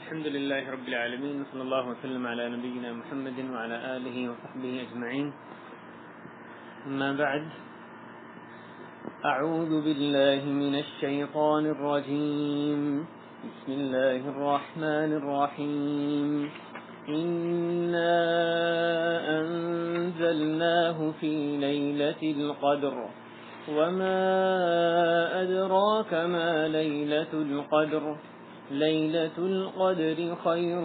الحمد لله رب العالمين وصلى الله وسلم على نبينا محمد وعلى آله وصحبه أجمعين. أما بعد، أعوذ بالله من الشيطان الرجيم. بسم الله الرحمن الرحيم. إنا أنزلناه في ليلة القدر وما أدراك ما ليلة القدر ليلة القدر خير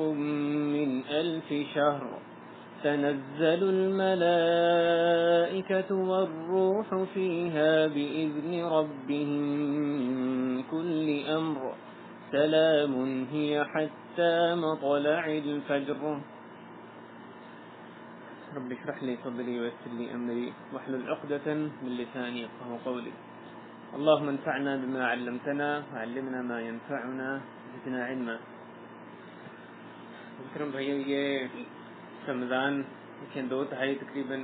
من 1000 شهر تنزل الملائكة والروح فيها بإذن ربهم من كل أمر سلام هي حتى مطلع الفجر. رب اشرح لي صدري ويسر لي أمري واحلل عقدة من لساني يفقهوا قولي. اللهم انفعنا بما علمتنا وعلمنا ما ينفعنا زدنا علما. محترم بھائیو، یہ رمضان کے 2/3 تقریباً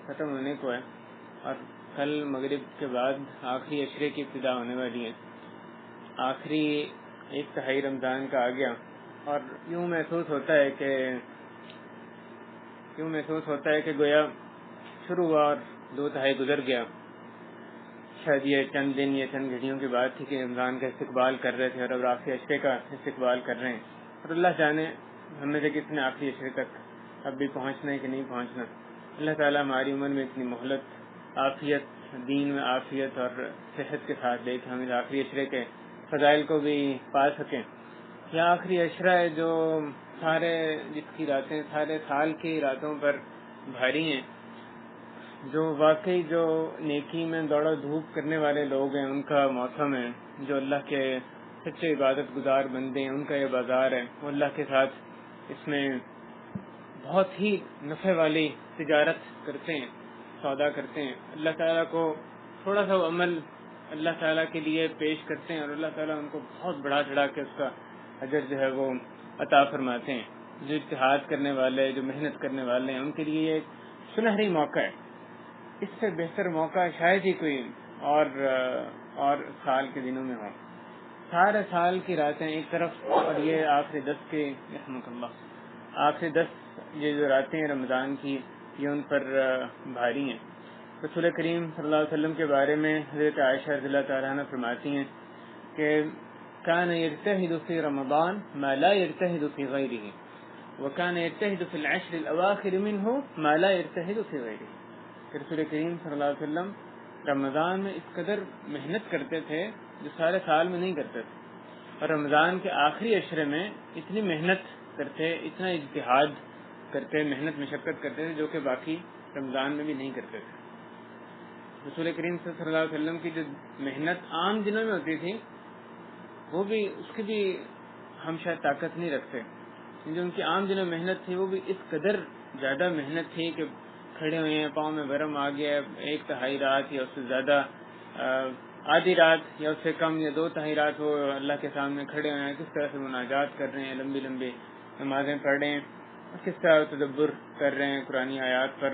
ختم ہونے کو ہے اور کل مغرب کے بعد آخری عشرے کی ابتدا ہونے والی ہے. آخری 1/3 رمضان کا آ گیا اور یوں محسوس ہوتا ہے کہ گویا شروع ہوا اور 2/3 گزر گیا. شاید یہ چند دن یا چند گھڑیوں کی بات تھی کہ رمضان کا استقبال کر رہے تھے اور اب آخری عشرے کا استقبال کر رہے ہیں. اور اللہ جانے ہم میں سے کس نے آخری عشرے تک اب بھی پہنچنا ہے کہ نہیں پہنچنا. اللہ تعالیٰ ہماری عمر میں اتنی مہلت، عافیت، دین میں عافیت اور صحت کے ساتھ دے کہ ہم اس آخری عشرے کے فضائل کو بھی پا سکیں. یہ آخری عشرہ ہے جو جس کی راتیں سارے سال کی راتوں پر بھاری ہیں. جو واقعی جو نیکی میں دوڑا دھوپ کرنے والے لوگ ہیں ان کا موسم ہے. جو اللہ کے سچے عبادت گزار بندے ہیں ان کا یہ بازار ہے. وہ اللہ کے ساتھ اس میں بہت ہی نفع والی تجارت کرتے ہیں، سودا کرتے ہیں. اللہ تعالیٰ کو تھوڑا سا عمل اللہ تعالیٰ کے لیے پیش کرتے ہیں اور اللہ تعالیٰ ان کو بہت بڑا چڑھا کے اس کا اجر جو ہے وہ عطا فرماتے ہیں. جو اجتہاد کرنے والے، جو محنت کرنے والے ہیں ان کے لیے یہ سنہری موقع ہے. اس سے بہتر موقع شاید ہی کوئی اور سال کے دنوں میں ہو. سارے سال کی راتیں ایک طرف اور یہ آخری 10 یہ جو راتیں ہیں رمضان کی یہ ان پر بھاری ہیں. رسول کریم صلی اللہ علیہ وسلم کے بارے میں حضرت عائشہ رضی اللہ تعالیٰ عنہ فرماتی ہیں کہ كان يجتهد في رمضان ما لا يجتهد في غيره وكان يجتهد في العشر الأواخر منه ما لا يجتهد في غيره. کہ رسول کریم صلی اللہ علیہ وسلم رمضان میں اس قدر محنت کرتے تھے جو سارے سال میں نہیں کرتے تھے، اور رمضان کے آخری عشرے میں اتنی محنت کرتے، اتنا اجتہاد کرتے، محنت مشقت کرتے تھے جو کہ باقی رمضان میں بھی نہیں کرتے تھے. رسول کریم صلی اللہ علیہ وسلم کی جو محنت عام دنوں میں ہوتی تھی وہ بھی اس کی بھی ہم شاید طاقت نہیں رکھتے. جو ان کی عام دنوں محنت تھی وہ بھی اس قدر زیادہ محنت تھی کہ کھڑے ہوئے ہیں، پاؤں میں ورم آ گیا، 1/3 رات یا اس سے زیادہ، آدھی رات یا اس سے کم یا 2/3 رات وہ اللہ کے سامنے کھڑے ہوئے ہیں، کس طرح سے مناجات کر رہے ہیں، لمبی لمبی نمازیں پڑھ رہے ہیں، کس طرح تدبر کر رہے ہیں قرآن آیات پر.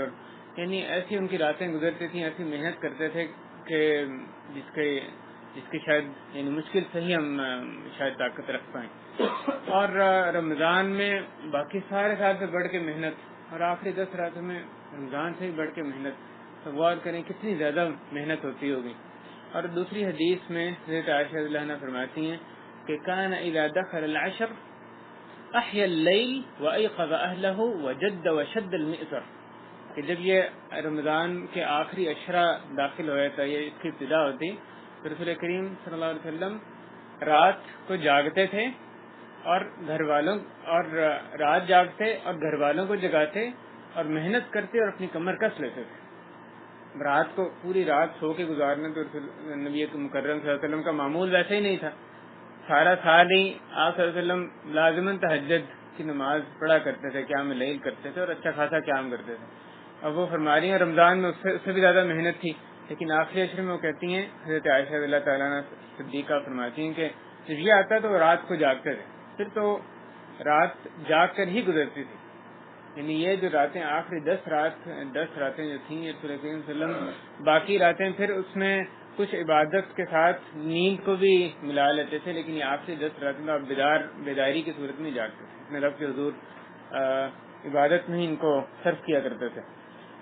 یعنی ایسی ان کی راتیں گزرتی تھیں، ایسی محنت کرتے تھے کہ جس کی شاید یعنی مشکل سے ہی ہم شاید طاقت رکھ پائیں. اور رمضان میں باقی سارے سال سے بڑھ کے محنت اور آخری 10 راتوں میں رمضان سے ہی بڑھ کے محنت. تو غور کریں کتنی زیادہ محنت ہوتی ہوگی. اور دوسری حدیث میں حضرت عائشہ رضی اللہ عنہا فرماتی ہیں کہ كان اذا دخل العشر احيا الليل وايقظ اهله وجد وشد المئزر. کہ جب یہ رمضان کے آخری عشرہ داخل ہوا تھا، یہ اس کی ابتدا ہوتی، تو رسول کریم صلی اللہ علیہ وسلم رات کو جاگتے تھے اور رات جاگتے اور گھر والوں کو جگاتے اور محنت کرتے اور اپنی کمر کس لیتے تھے. رات کو پوری رات سو کے گزارنا تو نبی مکرم صلی اللہ علیہ وسلم کا معمول ویسے ہی نہیں تھا. سارا سال ہی آپ صلی اللہ علیہ وسلم لازماً تہجد کی نماز پڑھا کرتے تھے، قیام لیل کرتے تھے اور اچھا خاصا قیام کرتے تھے. اب وہ فرما رہی ہیں رمضان میں اس سے بھی زیادہ محنت تھی، لیکن آخری عشرے میں وہ کہتی ہیں حضرت عائشہ رضی اللہ تعالیٰ عنہ صدیقہ فرماتی ہیں کہ جب یہ آتا تو رات کو جاگتے تھے، پھر تو رات جاگ کر ہی گزرتی تھی. یعنی یہ جو راتیں آخری 10 راتیں جو تھیں رسول کریم صلی اللہ علیہ وسلم باقی راتیں پھر اس میں کچھ عبادت کے ساتھ نیند کو بھی ملا لیتے تھے، لیکن یہ آخری 10 راتوں میں بیداری کی صورت میں جاگتے تھے، اپنے رب کے حضور عبادت میں ہی ان کو صرف کیا کرتے تھے،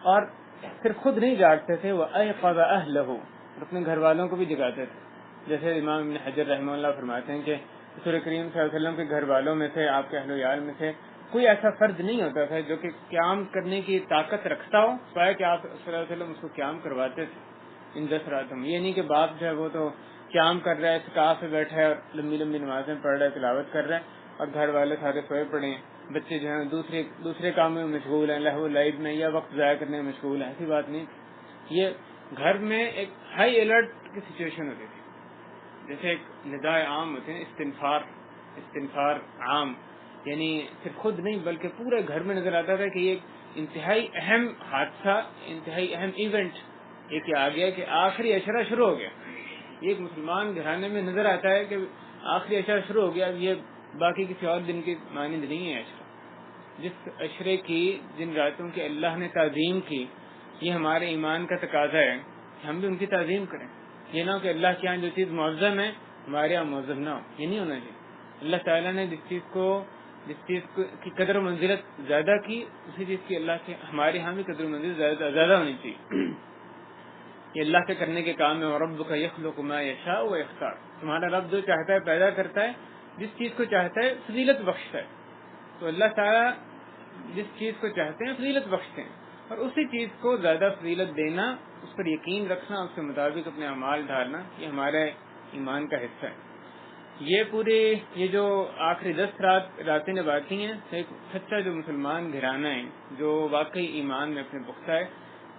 اور صرف خود نہیں جاگتے تھے، وہ ایقظ اہلہ، اور اپنے گھر والوں کو بھی جگاتے تھے. جیسے امام ابن حجر رحمہ اللہ فرماتے ہیں کہ رسول کریم صلی اللہ علیہ وسلم کے گھر والوں میں سے، آپ کے اہل و عیال میں سے کوئی ایسا فرد نہیں ہوتا تھا جو کہ قیام کرنے کی طاقت رکھتا ہو، سوائے کہ آپ صلی اللہ علیہ وسلم اس کو قیام کرواتے تھے ان 10 راتوں میں. یہ نہیں کہ باپ جو ہے وہ تو قیام کر رہا ہے، اعتکاف میں بیٹھا ہے اور لمبی لمبی نمازیں پڑھ رہا ہے، تلاوت کر رہا ہے، اور گھر والے سارے سوئے پڑے ہیں، بچے جو ہیں دوسرے کاموں میں مشغول ہیں، لہو لعب میں یا وقت ضائع کرنے میں مشغول ہیں. ایسی بات نہیں. یہ گھر میں ایک ہائی الرٹ کی سچویشن ہوتی تھی، جیسے ایک نداء عام ہوتے ہیں، استنفار عام، یعنی صرف خود نہیں بلکہ پورے گھر میں نظر آتا تھا کہ یہ انتہائی اہم حادثہ، انتہائی اہم ایونٹ یہ کیا آ گیا کہ آخری عشرہ شروع ہو گیا. یہ ایک مسلمان گھرانے میں نظر آتا ہے کہ آخری عشرہ شروع ہو گیا. یہ باقی کسی اور دن کی مانند نہیں ہے. عشرہ، جس عشرے کی، جن راتوں کی اللہ نے تعظیم کی، یہ ہمارے ایمان کا تقاضا ہے کہ ہم بھی ان کی تعظیم کریں. یہ نہ ہو کہ اللہ کے یہاں جو چیز معظم ہے ہمارے یہاں معظم نہ ہو، یہ نہیں ہونا چاہیے. اللہ تعالیٰ نے جس چیز کی قدر و منزلت زیادہ کی، اسی چیز کی اللہ کے ہمارے یہاں بھی قدر و منزلت زیادہ ہونی چاہیے. یہ اللہ کے کرنے کے کام ہے. ربک یخلق ما یشاء و یختار، تمہارا رب جو چاہتا ہے پیدا کرتا ہے، جس چیز کو چاہتا ہے فضیلت بخشتا ہے. تو اللہ تعالیٰ جس چیز کو چاہتے ہیں فضیلت بخشتے ہیں، اور اسی چیز کو زیادہ فضیلت دینا، اس پر یقین رکھنا، اس کے مطابق اپنے اعمال ڈھالنا، یہ ہمارے ایمان کا حصہ ہے. یہ جو آخری 10 راتیں نبھاتی ہیں، ایک سچا جو مسلمان گھرانہ ہے، جو واقعی ایمان میں اپنے پختہ ہے،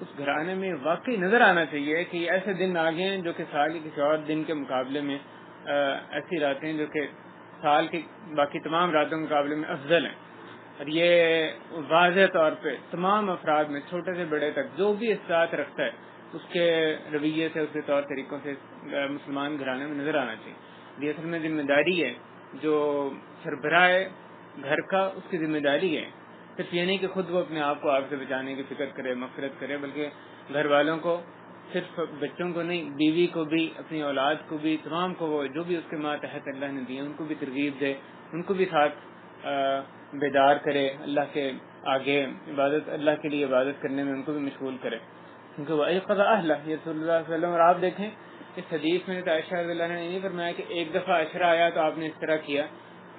اس گھرانے میں واقعی نظر آنا چاہیے کہ ایسے دن آ گئے ہیں جو کہ سال کے کسی اور دن کے مقابلے میں ایسی راتیں جو کہ سال کی باقی تمام راتوں کے مقابلے میں افضل ہیں. اور یہ واضح طور پہ تمام افراد میں، چھوٹے سے بڑے تک، جو بھی احساس رکھتا ہے اس کے رویے سے، اس کے طور طریقوں سے مسلمان گھرانے میں نظر آنا چاہیے. یہ اصل میں ذمہ داری ہے جو سربراہ گھر کا، اس کی ذمہ داری ہے. صرف یہ نہیں کہ خود وہ اپنے آپ کو آگ سے بچانے کی فکر کرے، مغفرت کرے، بلکہ گھر والوں کو، صرف بچوں کو نہیں، بیوی کو بھی، اپنی اولاد کو بھی، تمام کو، وہ جو بھی اس کے ماتحت اللہ نے دیے ان کو بھی ترغیب دے، ان کو بھی ساتھ بیدار کرے، اللہ کے آگے عبادت، اللہ کے لیے عبادت کرنے میں ان کو بھی مشغول کرے. کیونکہ وہ ایقظ اہلہ، یہ رسول اللہ صلی اللہ علیہ وسلم. اور آپ دیکھیں اس حدیث میں تو عائشہ رضی اللہ عنہا نے نہیں فرمایا کہ ایک دفعہ عشرہ آیا تو آپ نے اس طرح کیا،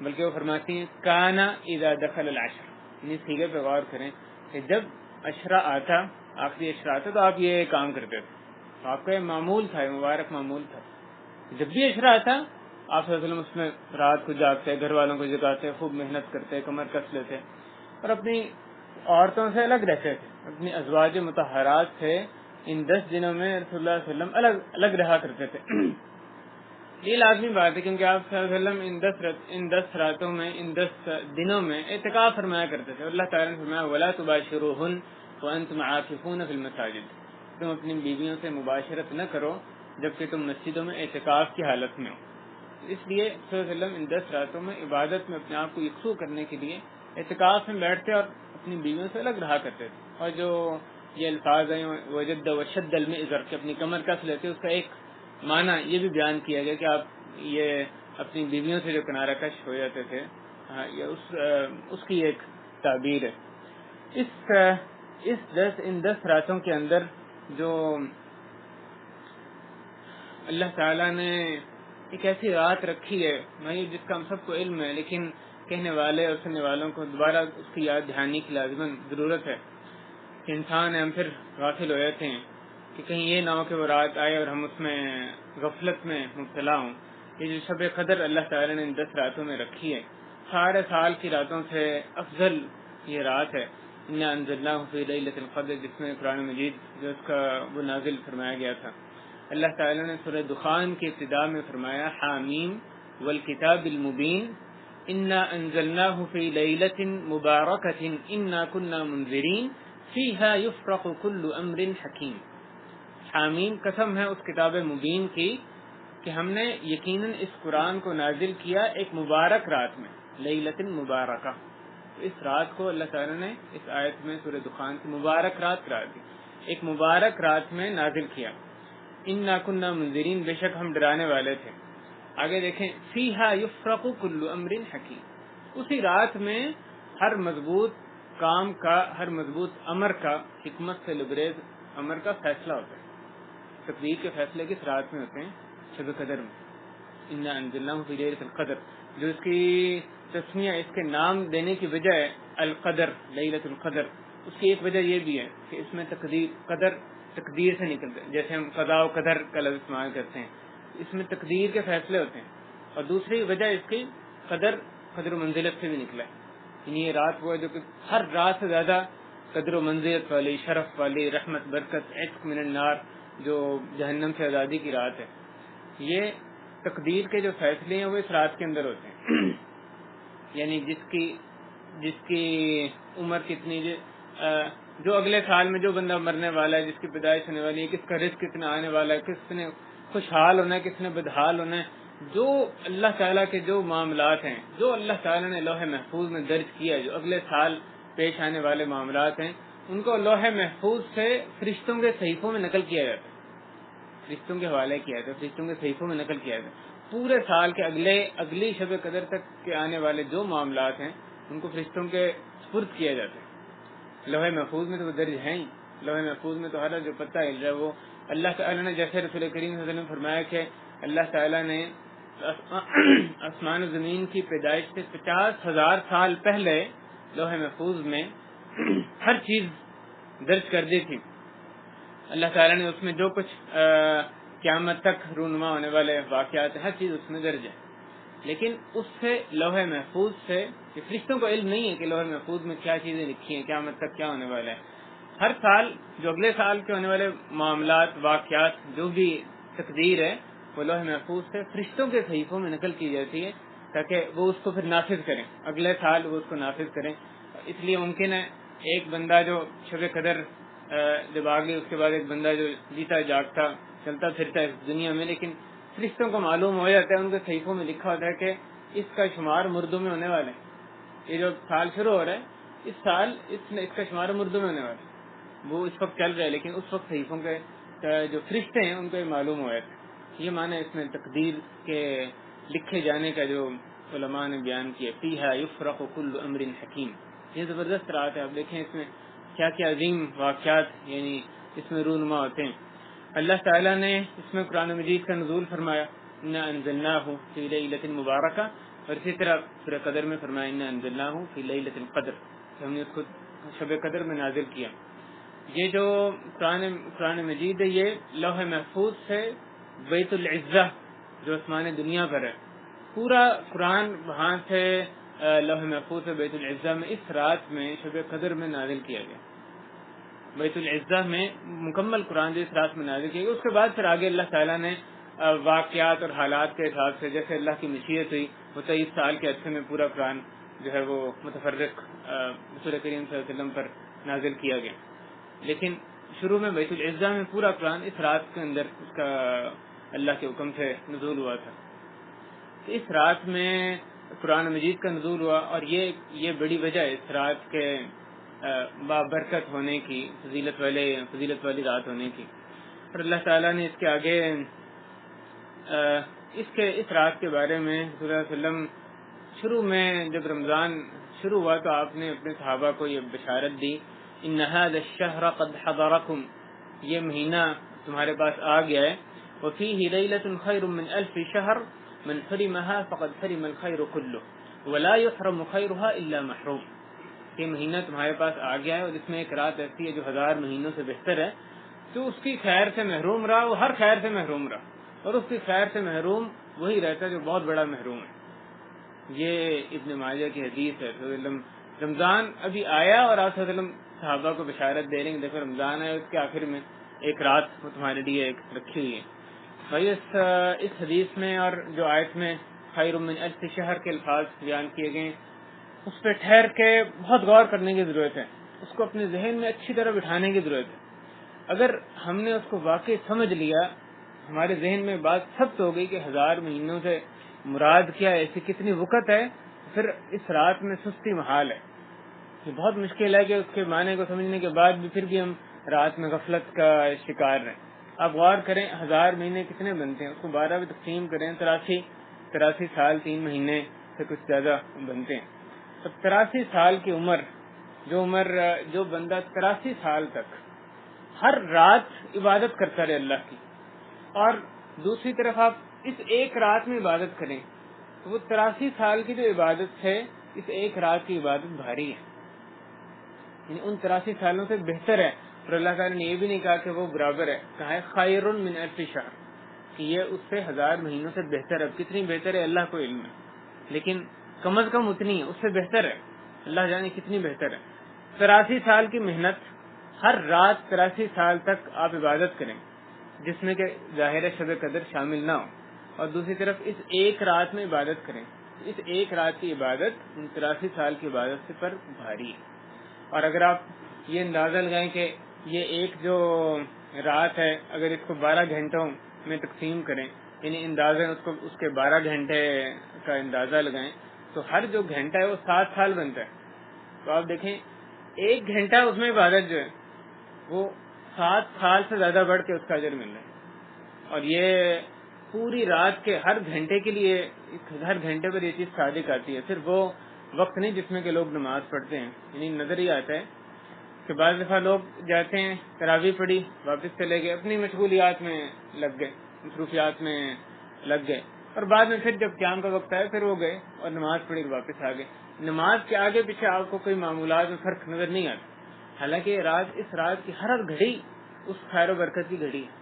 بلکہ وہ فرماتی ہیں کانا اذا دخل العشر. یعنی سیغے پہ غور کریں کہ جب عشرہ آتا، آخری عشرہ آتا، تو آپ یہ کام کرتے تھے. تو آپ کا یہ معمول تھا، یہ مبارک معمول تھا. جب بھی عشرہ آتا آپ صلی اللہ علیہ وسلم اس میں رات کو جاگتے، گھر والوں کو جگاتے، خوب محنت کرتے، کمر کس لیتے، اور اپنی عورتوں سے الگ رہتے تھے، اپنی ازواج مطہرات سے ان 10 دنوں میں رسول اللہ صلی اللہ علیہ وسلم الگ رہا کرتے تھے. یہ لازمی بات ہے کیونکہ آپ صلی اللہ علیہ وسلم ان 10 راتوں میں، ان 10 دنوں میں اعتکاف فرمایا کرتے تھے. اللہ تعالیٰ نے فرمایا وَلَا تُبَاشِرُوهُنَّ وَأَنْتُمْ عَاكِفُونَ فِي الْمَسَاجِدِ، تم اپنی بیویوں سے مباشرت نہ کرو جبکہ تم مسجدوں میں اعتکاف کی حالت میں ہو. اس لیے صلی اللہ علیہ وسلم ان 10 راتوں میں عبادت میں اپنے آپ کو یکسو کرنے کے لیے اعتکاف میں بیٹھتے اور اپنی بیویوں سے الگ رہا کرتے تھے. اور جو یہ الفاظ ہیں وجد وشد المئزر کہ اپنی کمر کس لیتے، اس کا ایک معنی یہ بھی بیان کیا گیا کہ آپ یہ اپنی بیویوں سے جو کنارہ کش ہو جاتے تھے، یہ اس کی ایک تعبیر ہے. ان 10 راتوں کے اندر جو اللہ تعالیٰ نے ایک ایسی رات رکھی ہے جس کا ہم سب کو علم ہے، لیکن کہنے والے اور سننے والوں کو دوبارہ اس کی یاد دہانی کی لازماً ضرورت ہے کہ انسان ہم پھر غافل ہو جاتے ہیں کہ کہیں یہ نہ ہو کہ وہ رات آئے اور ہم اس میں غفلت میں مبتلا ہوں. یہ جو شب قدر اللہ تعالیٰ نے ان 10 راتوں میں رکھی ہے، سارے سال کی راتوں سے افضل یہ رات ہے. انا انزلناہ فی لیلۃ القدر، جس میں قرآن مجید جو اس کا وہ نازل فرمایا گیا تھا. اللہ تعالیٰ نے سورہ دخان کی ابتدا میں فرمایا حامیم والکتاب المبین انا انزلناہ فی لیلۃ مبارکۃ انا کنا منذرین فیہا یفرق کل امر حکیم. حامیم، قسم ہے اس کتاب مبین کی کہ ہم نے یقیناً اس قرآن کو نازل کیا ایک مبارک رات میں، لیلۃ مبارکہ. اس رات کو اللہ تعالیٰ نے اس آیت میں سورہ دخان کی مبارک رات قرار دی، ایک مبارک رات میں نازل کیا. انا کنا منذرین، بے شک ہم ڈرانے والے تھے. آگے دیکھیں فیہا یفرق کل امر حکیم، اسی رات میں ہر مضبوط کام کا، ہر مضبوط امر کا، حکمت سے لبریز امر کا فیصلہ ہوتا ہے. تقدیر کے فیصلے کس رات میں ہوتے ہیں؟ شب قدر میں. انا انزلناہ فی لیلۃ القدر، جو اس کی تسمیہ، اس کے نام دینے کی وجہ ہے القدر، لیلۃ القدر، اس کی ایک وجہ یہ بھی ہے کہ اس میں تقدیر، قدر تقدیر سے نکلتے ہیں، جیسے ہم قضاء و قدر کا لفظ استعمال کرتے ہیں، اس میں تقدیر کے فیصلے ہوتے ہیں. اور دوسری وجہ اس کی قدر و منزلت سے بھی نکلا ہے. یعنی یہ رات وہ ہے جو کہ ہر رات سے زیادہ قدر و منزلت والی، شرف والی، رحمت، برکت، عتق من النار، جو جہنم سے آزادی کی رات ہے. یہ تقدیر کے جو فیصلے ہیں وہ اس رات کے اندر ہوتے ہیں. یعنی جس کی عمر کتنی، جو اگلے سال میں جو بندہ مرنے والا ہے، جس کی پیدائش ہونے والی ہے، کس کا رزق کتنا آنے والا ہے، کس نے خوشحال ہونا ہے، کس نے بدحال ہونا ہے، جو اللہ تعالیٰ کے جو معاملات ہیں، جو اللہ تعالیٰ نے لوح محفوظ میں درج کیا ہے، جو اگلے سال پیش آنے والے معاملات ہیں، ان کو لوح محفوظ سے فرشتوں کے صحیفوں میں نقل کیا جاتا ہے، فرشتوں کے حوالے کیا جاتا ہے، فرشتوں کے صحیفوں میں نقل کیا جاتا ہے. پورے سال کے اگلی شب قدر تک کے آنے والے جو معاملات ہیں ان کو فرشتوں کے سپرد کیا جاتا ہے. لوح محفوظ میں تو وہ درج ہیں ہی، لوح محفوظ میں تو ہر جو پتہ ہل رہا ہے وہ اللہ تعالیٰ نے، جیسے رسول کریم صلی اللہ علیہ وسلم نے فرمایا کہ اللہ تعالیٰ نے آسمان و زمین کی پیدائش سے 50,000 سال پہلے لوح محفوظ میں ہر چیز درج کر دی تھی. اللہ تعالیٰ نے اس میں جو کچھ قیامت تک رونما ہونے والے واقعات، ہر چیز اس میں درج ہے. لیکن اس سے لوح محفوظ سے، کہ فرشتوں کو علم نہیں ہے کہ لوح محفوظ میں کیا چیزیں لکھی ہیں، قیامت تک کیا ہونے والا ہے. ہر سال جو اگلے سال کے ہونے والے معاملات، واقعات، جو بھی تقدیر ہے وہ لوح محفوظ سے فرشتوں کے صحیفوں میں نقل کی جاتی ہے تاکہ وہ اس کو پھر نافذ کریں، اگلے سال وہ اس کو نافذ کریں. اس لیے ممکن ہے ایک بندہ جو شب قدر جب آ گئی، اس کے بعد ایک بندہ جو جیتا جاگتا چلتا پھرتا ہے اس دنیا میں، لیکن فرشتوں کو معلوم ہو جاتا ہے، ان کے صحیفوں میں لکھا ہوتا ہے کہ اس کا شمار مردوں میں ہونے والے ہیں. یہ جو سال شروع ہو رہا ہے، اس سال اس کا شمار مردوں میں ہونے والا ہے، وہ اس وقت چل رہا ہے، لیکن اس وقت صحیفوں کے جو فرشتے ہیں ان کو یہ معلوم ہو جاتا ہے. یہ معنی اس میں تقدیر کے لکھے جانے کا جو علماء نے بیان کیا. فیہا یفرق کل امر حکیم، یہ زبردست رات ہے. آپ دیکھیں اس میں کیا کیا عظیم واقعات یعنی اس میں رونما ہوتے ہیں. اللہ تعالیٰ نے اس میں قرآن مجید کا نزول فرمایا، انا انزلناہ فی لیلۃ مبارکہ، اور اسی طرح سورہ قدر میں فرمایا انا انزلناہ فی لیلۃ القدر، کہ ہم نے اس کو شب قدر میں نازل کیا. یہ جو قرآن مجید ہے یہ لوح محفوظ سے بیت العزہ جو آسمان دنیا پر ہے، پورا قرآن وہاں سے لوح محفوظ سے بیت العزہ میں اس رات میں شب قدر میں نازل کیا گیا. بیت العزہ میں مکمل قرآن جو اس رات میں نازل کیا گیا. اس کے بعد پھر آگے اللہ تعالیٰ نے واقعات اور حالات کے حساب سے جیسے اللہ کی مشیت ہوئی، وہ 23 سال کے عرصے میں پورا قرآن جو ہے وہ متفرق رسول کریم صلی اللہ علیہ وسلم پر نازل کیا گیا. لیکن شروع میں بیت العزہ میں پورا قرآن اس رات کے اندر اس کا اللہ کے حکم سے نزول ہوا تھا. اس رات میں قرآن مجید کا نزول ہوا، اور یہ بڑی وجہ ہے اس رات کے بابرکت ہونے کی، فضیلت والی رات ہونے کی. اور اللہ تعالیٰ نے اس کے آگے اس رات کے بارے میں صلی اللہ علیہ وسلم شروع میں جب رمضان شروع ہوا تو آپ نے اپنے صحابہ کو یہ بشارت دی، ان ھذا الشہر قد حضرکم، یہ مہینہ تمہارے پاس آ گیا ہے، وفیہ لیلۃ خیر من الف شہر من حرمها فقد حرم الخیر کلہ ولا یحرم خیرها الا محروم. یہ مہینہ تمہارے پاس آ گیا ہے اور اس میں ایک رات ایسی ہے جو 1000 مہینوں سے بہتر ہے. تو اس کی خیر سے محروم رہا، وہ ہر خیر سے محروم رہا، اور اس کی خیر سے محروم وہی رہتا ہے جو بہت بڑا محروم ہے. یہ ابن ماجہ کی حدیث ہے. رمضان ابھی آیا اور آپ صلی اللہ علیہ وسلم صحابہ کو بشارت دے رہے ہیں، دیکھو رمضان ہے، اس کے آخر میں ایک رات وہ تمہارے لیے ایک رکھی ہوئی ہے. بھائی اس حدیث میں اور جو آیت میں خیر من الف شہر کے الفاظ بیان کیے گئے، اس پہ ٹھہر کے بہت غور کرنے کی ضرورت ہے، اس کو اپنے ذہن میں اچھی طرح بٹھانے کی ضرورت ہے. اگر ہم نے اس کو واقعی سمجھ لیا، ہمارے ذہن میں بات ثبت ہو گئی کہ 1000 مہینوں سے مراد کیا ہے، ایسی کتنی وقت ہے، پھر اس رات میں سستی محال ہے. یہ بہت مشکل ہے کہ اس کے معنی کو سمجھنے کے بعد بھی پھر بھی ہم رات میں غفلت کا شکار رہیں. آپ غور کریں 1000 مہینے کتنے بنتے ہیں، اس کو 12 میں تقسیم کریں، 83 سال 3 مہینے سے کچھ زیادہ بنتے ہیں. تو 83 سال کی عمر، جو بندہ 83 سال تک ہر رات عبادت کرتا رہے اللہ کی، اور دوسری طرف آپ اس ایک رات میں عبادت کریں، تو وہ 83 سال کی جو عبادت ہے اس ایک رات کی عبادت بھاری ہے، یعنی ان 83 سالوں سے بہتر ہے. اور اللہ تعالیٰ نے یہ بھی نہیں کہا کہ وہ برابر ہے، کہا ہے خیر من الف شہر، کہ یہ اس سے 1000 مہینوں سے بہتر ہے. اب کتنی بہتر ہے اللہ کو علم ہے، لیکن کم از کم اتنی ہے، اس سے بہتر ہے، اللہ جانے کتنی بہتر ہے. 83 سال کی محنت، ہر رات 83 سال تک آپ عبادت کریں جس میں کہ ظاہر شب قدر شامل نہ ہو، اور دوسری طرف اس ایک رات میں عبادت کریں. اس ایک رات کی عبادت ان 83 سال کی عبادت سے پر بھاری ہے. اور اگر آپ یہ اندازہ لگائیں کہ یہ ایک جو رات ہے اگر اس کو 12 گھنٹوں میں تقسیم کریں، یعنی اندازہ اس کے 12 گھنٹے کا اندازہ لگائیں، تو ہر جو گھنٹہ ہے وہ 7 سال بنتا ہے. تو آپ دیکھیں ایک گھنٹہ اس میں عبادت جو ہے وہ 7 سال سے زیادہ بڑھ کے اس کا اجر مل رہا ہے. اور یہ پوری رات کے ہر گھنٹے کے لیے، ہر گھنٹے پر یہ چیز صادق آتی ہے. صرف وہ وقت نہیں جس میں کہ لوگ نماز پڑھتے ہیں، یعنی نظر ہی آتا ہے کہ بعض دفعہ لوگ جاتے ہیں، تراویح پڑھی، واپس چلے گئے، اپنی مشغولیات میں لگ گئے، مصروفیات میں لگ گئے، اور بعد میں پھر جب قیام کا وقت آیا پھر وہ گئے اور نماز پڑھی اور واپس آ گئے. نماز کے آگے پیچھے آپ کو کوئی معمولات میں فرق نظر نہیں آتا، حالانکہ اس رات کی ہر گھڑی اس خیر و برکت کی گھڑی ہے.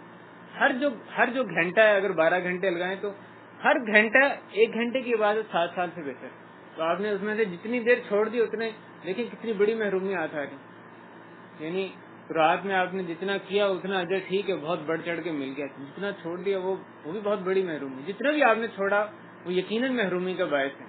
ہر جو گھنٹہ ہے، اگر 12 گھنٹے لگائیں تو ہر گھنٹہ، ایک گھنٹے کی عبادت 7 سال سے بہتر. تو آپ نے اس میں سے جتنی دیر چھوڑ دی اتنے، دیکھیں کتنی بڑی محرومی آ رہی. یعنی رات میں آپ نے جتنا کیا اتنا اجر ٹھیک ہے، بہت بڑھ چڑھ کے مل گیا، جتنا چھوڑ دیا وہ بھی بہت بڑی محرومی. جتنا بھی آپ نے چھوڑا وہ یقیناً محرومی کا باعث ہے.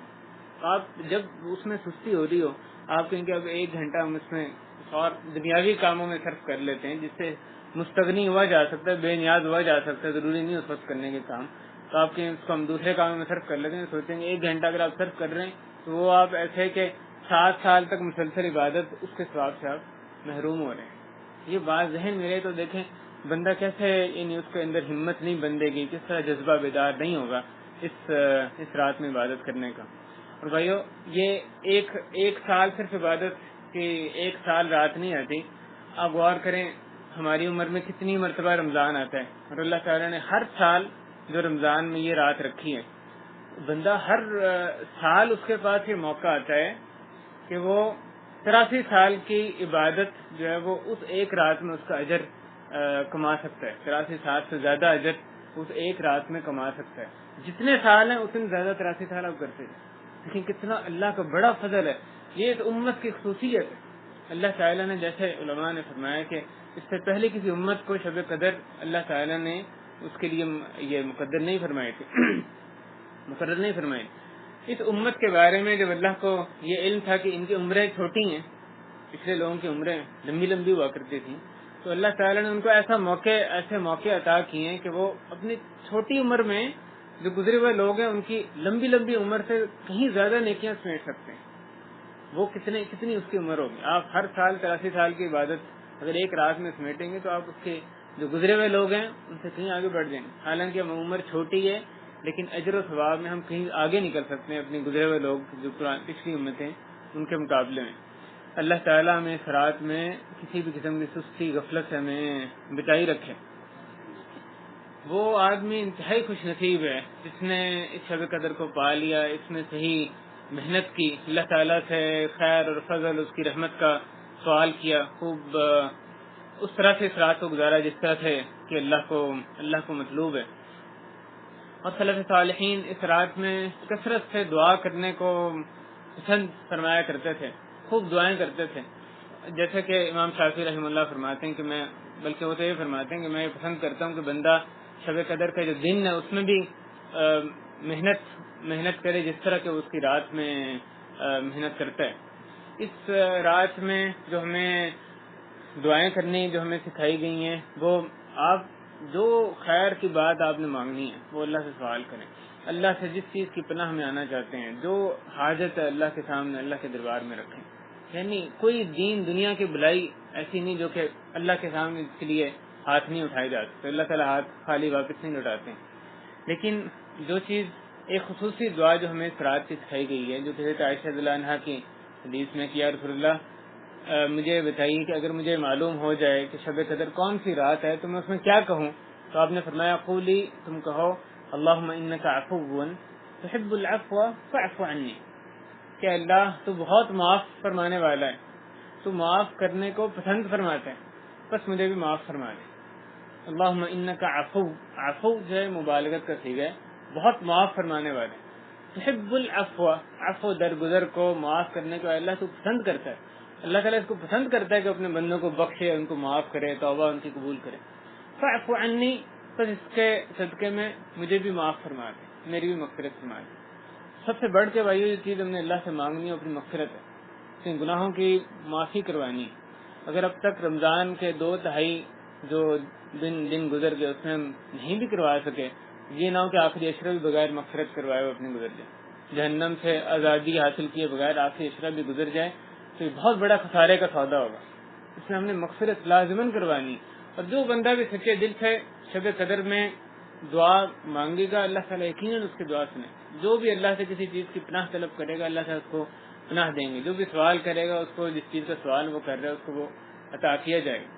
آپ جب اس میں سستی ہو رہی ہو، آپ کہیں کہ اب ایک گھنٹہ ہم اس میں اور دنیاوی کاموں میں صرف کر لیتے ہیں جس سے مستغنی ہوا جا سکتا ہے، بے نیاز ہوا جا سکتا ہے، ضروری نہیں اس وقت کرنے کے کام، تو آپ کے اس کو ہم دوسرے کاموں میں صرف کر لیتے ہیں. سوچیں گے ایک گھنٹہ اگر آپ صرف کر رہے ہیں تو وہ آپ ایسے کہ 7 سال تک مسلسل عبادت اس کے ثواب سے آپ محروم ہو رہے ہیں. یہ بات ذہن میں رہے تو دیکھیں بندہ کیسے، یعنی اس کے اندر ہمت نہیں بندے گی، کس طرح جذبہ بیدار نہیں ہوگا اس رات میں عبادت کرنے کا. اور بھائیو یہ ایک سال صرف عبادت کی، 1 سال رات نہیں آتی. آپ غور کریں ہماری عمر میں کتنی مرتبہ رمضان آتا ہے، اور اللہ تعالیٰ نے ہر سال جو رمضان میں یہ رات رکھی ہے، بندہ ہر سال اس کے پاس یہ موقع آتا ہے کہ وہ 83 سال کی عبادت جو ہے وہ اس ایک رات میں اس کا اجر کما سکتا ہے. 83 سال سے زیادہ اجر اس ایک رات میں کما سکتا ہے. جتنے سال ہیں اتنے زیادہ 83 سال آپ کرتے ہیں. لیکن کتنا اللہ کا بڑا فضل ہے، یہ تو امت کی خصوصیت ہے. اللہ تعالیٰ نے، جیسے علماء نے فرمایا کہ اس سے پہلے کسی امت کو شب قدر اللہ تعالیٰ نے اس کے لیے یہ مقرر نہیں فرمائے. اس امت کے بارے میں جب اللہ کو یہ علم تھا کہ ان کی عمریں چھوٹی ہیں، پچھلے لوگوں کی عمریں لمبی لمبی ہوا کرتی تھیں، تو اللہ تعالیٰ نے ان کو ایسے موقع عطا کیے ہیں کہ وہ اپنی چھوٹی عمر میں جو گزرے ہوئے لوگ ہیں ان کی لمبی لمبی عمر سے کہیں زیادہ نیکیاں سمیٹ سکتے ہیں. وہ کتنی اس کی عمر ہوگی. آپ ہر سال 83 سال کی عبادت اگر ایک رات میں سمیٹیں گے تو آپ اس کے جو گزرے ہوئے لوگ ہیں ان سے کہیں آگے بڑھ جائیں گے. حالانکہ ہم عمر چھوٹی ہے لیکن اجر و ثواب میں ہم کہیں آگے نکل سکتے ہیں اپنے گزرے ہوئے لوگ جو پچھلی امتیں ان کے مقابلے میں. اللہ تعالیٰ ہمیں اس رات میں کسی بھی قسم کی سستی غفلت سے ہمیں بچائی رکھے. وہ آدمی انتہائی خوش نصیب ہے جس نے اس شب قدر کو پا لیا، اس میں صحیح محنت کی، اللہ تعالیٰ سے خیر اور فضل اس کی رحمت کا سوال کیا، خوب اس طرح سے اس رات کو گزارا جس طرح سے کہ اللہ کو مطلوب ہے. اور سلف صالحین اس رات میں کثرت سے دعا کرنے کو پسند فرمایا کرتے تھے، خوب دعائیں کرتے تھے. جیسے کہ امام شافعی رحمہ اللہ فرماتے ہیں کہ بلکہ وہ تو یہ فرماتے ہیں کہ میں یہ پسند کرتا ہوں کہ بندہ شب قدر کا جو دن ہے اس میں بھی محنت کرے جس طرح کہ اس کی رات میں محنت کرتا ہے. اس رات میں جو ہمیں دعائیں کرنی جو ہمیں سکھائی گئی ہیں، وہ آپ جو خیر کی بات آپ نے مانگنی ہے وہ اللہ سے سوال کریں. اللہ سے جس چیز کی پناہ میں آنا چاہتے ہیں، جو حاجت ہے اللہ کے سامنے، اللہ کے دربار میں رکھیں. یعنی کوئی دین دنیا کی بلائی ایسی نہیں جو کہ اللہ کے سامنے اس کے لیے ہاتھ نہیں اٹھائے جاتے، تو اللہ تعالیٰ ہاتھ خالی واپس نہیں لوٹاتے ہیں۔ لیکن جو چیز ایک خصوصی دعا جو ہمیں اس رات کی سکھائی گئی ہے، جو حضرت عائشہ رضی اللہ عنہا کی حدیث میں کہ یا رسول اللہ مجھے بتائیے کہ اگر مجھے معلوم ہو جائے کہ شب قدر کون سی رات ہے تو میں اس میں کیا کہوں، تو آپ نے فرمایا قولی، تم کہو اللہم انک عفو تحب العفو فاعف عنی، کہ اللہ تو بہت معاف فرمانے والا ہے، تو معاف کرنے کو پسند فرماتا ہے، بس مجھے بھی معاف فرما دے۔ اللہم انک عفو، عفو جو ہے مبالغت کا صیغہ ہے، بہت معاف فرمانے والے، تحب العفو، عفو درگزر کو معاف کرنے کو اللہ تو پسند کرتا ہے، اللہ تعالیٰ اس کو پسند کرتا ہے کہ اپنے بندوں کو بخشے، ان کو معاف کرے، توبہ ان کی قبول کرے۔ فاعف عنی، بس اس کے صدقے میں مجھے بھی معاف فرما دے، میری بھی مغفرت فرما دے۔ سب سے بڑھ کے بھائیو یہ چیز ہم نے اللہ سے مانگنی ہے، اپنی مغفرت ہے، اپنے گناہوں کی معافی کروانی۔ اگر اب تک رمضان کے 2/3 جو دن گزر گئے اس میں ہم نہیں بھی کروا سکے، یہ نہ ہو کہ آخری عشرہ بھی بغیر مغفرت کروائے وہ اپنے گزر جائے، جہنم سے آزادی حاصل کیے بغیر آخری عشرہ بھی گزر جائے تو یہ بہت بڑا خسارے کا سودا ہوگا۔ اس میں ہم نے مغفرت لازماً کروانی، اور جو بندہ بھی سچے دل سے شب قدر میں دعا مانگے گا اللہ تعالیٰ یقیناً اس کی دعا سنے۔ جو بھی اللہ سے کسی چیز کی پناہ طلب کرے گا اللہ تعالیٰ اس کو پناہ دیں گے، جو بھی سوال کرے گا اس کو جس چیز کا سوال وہ کر رہا ہے اس کو وہ عطا کیا جائے گا۔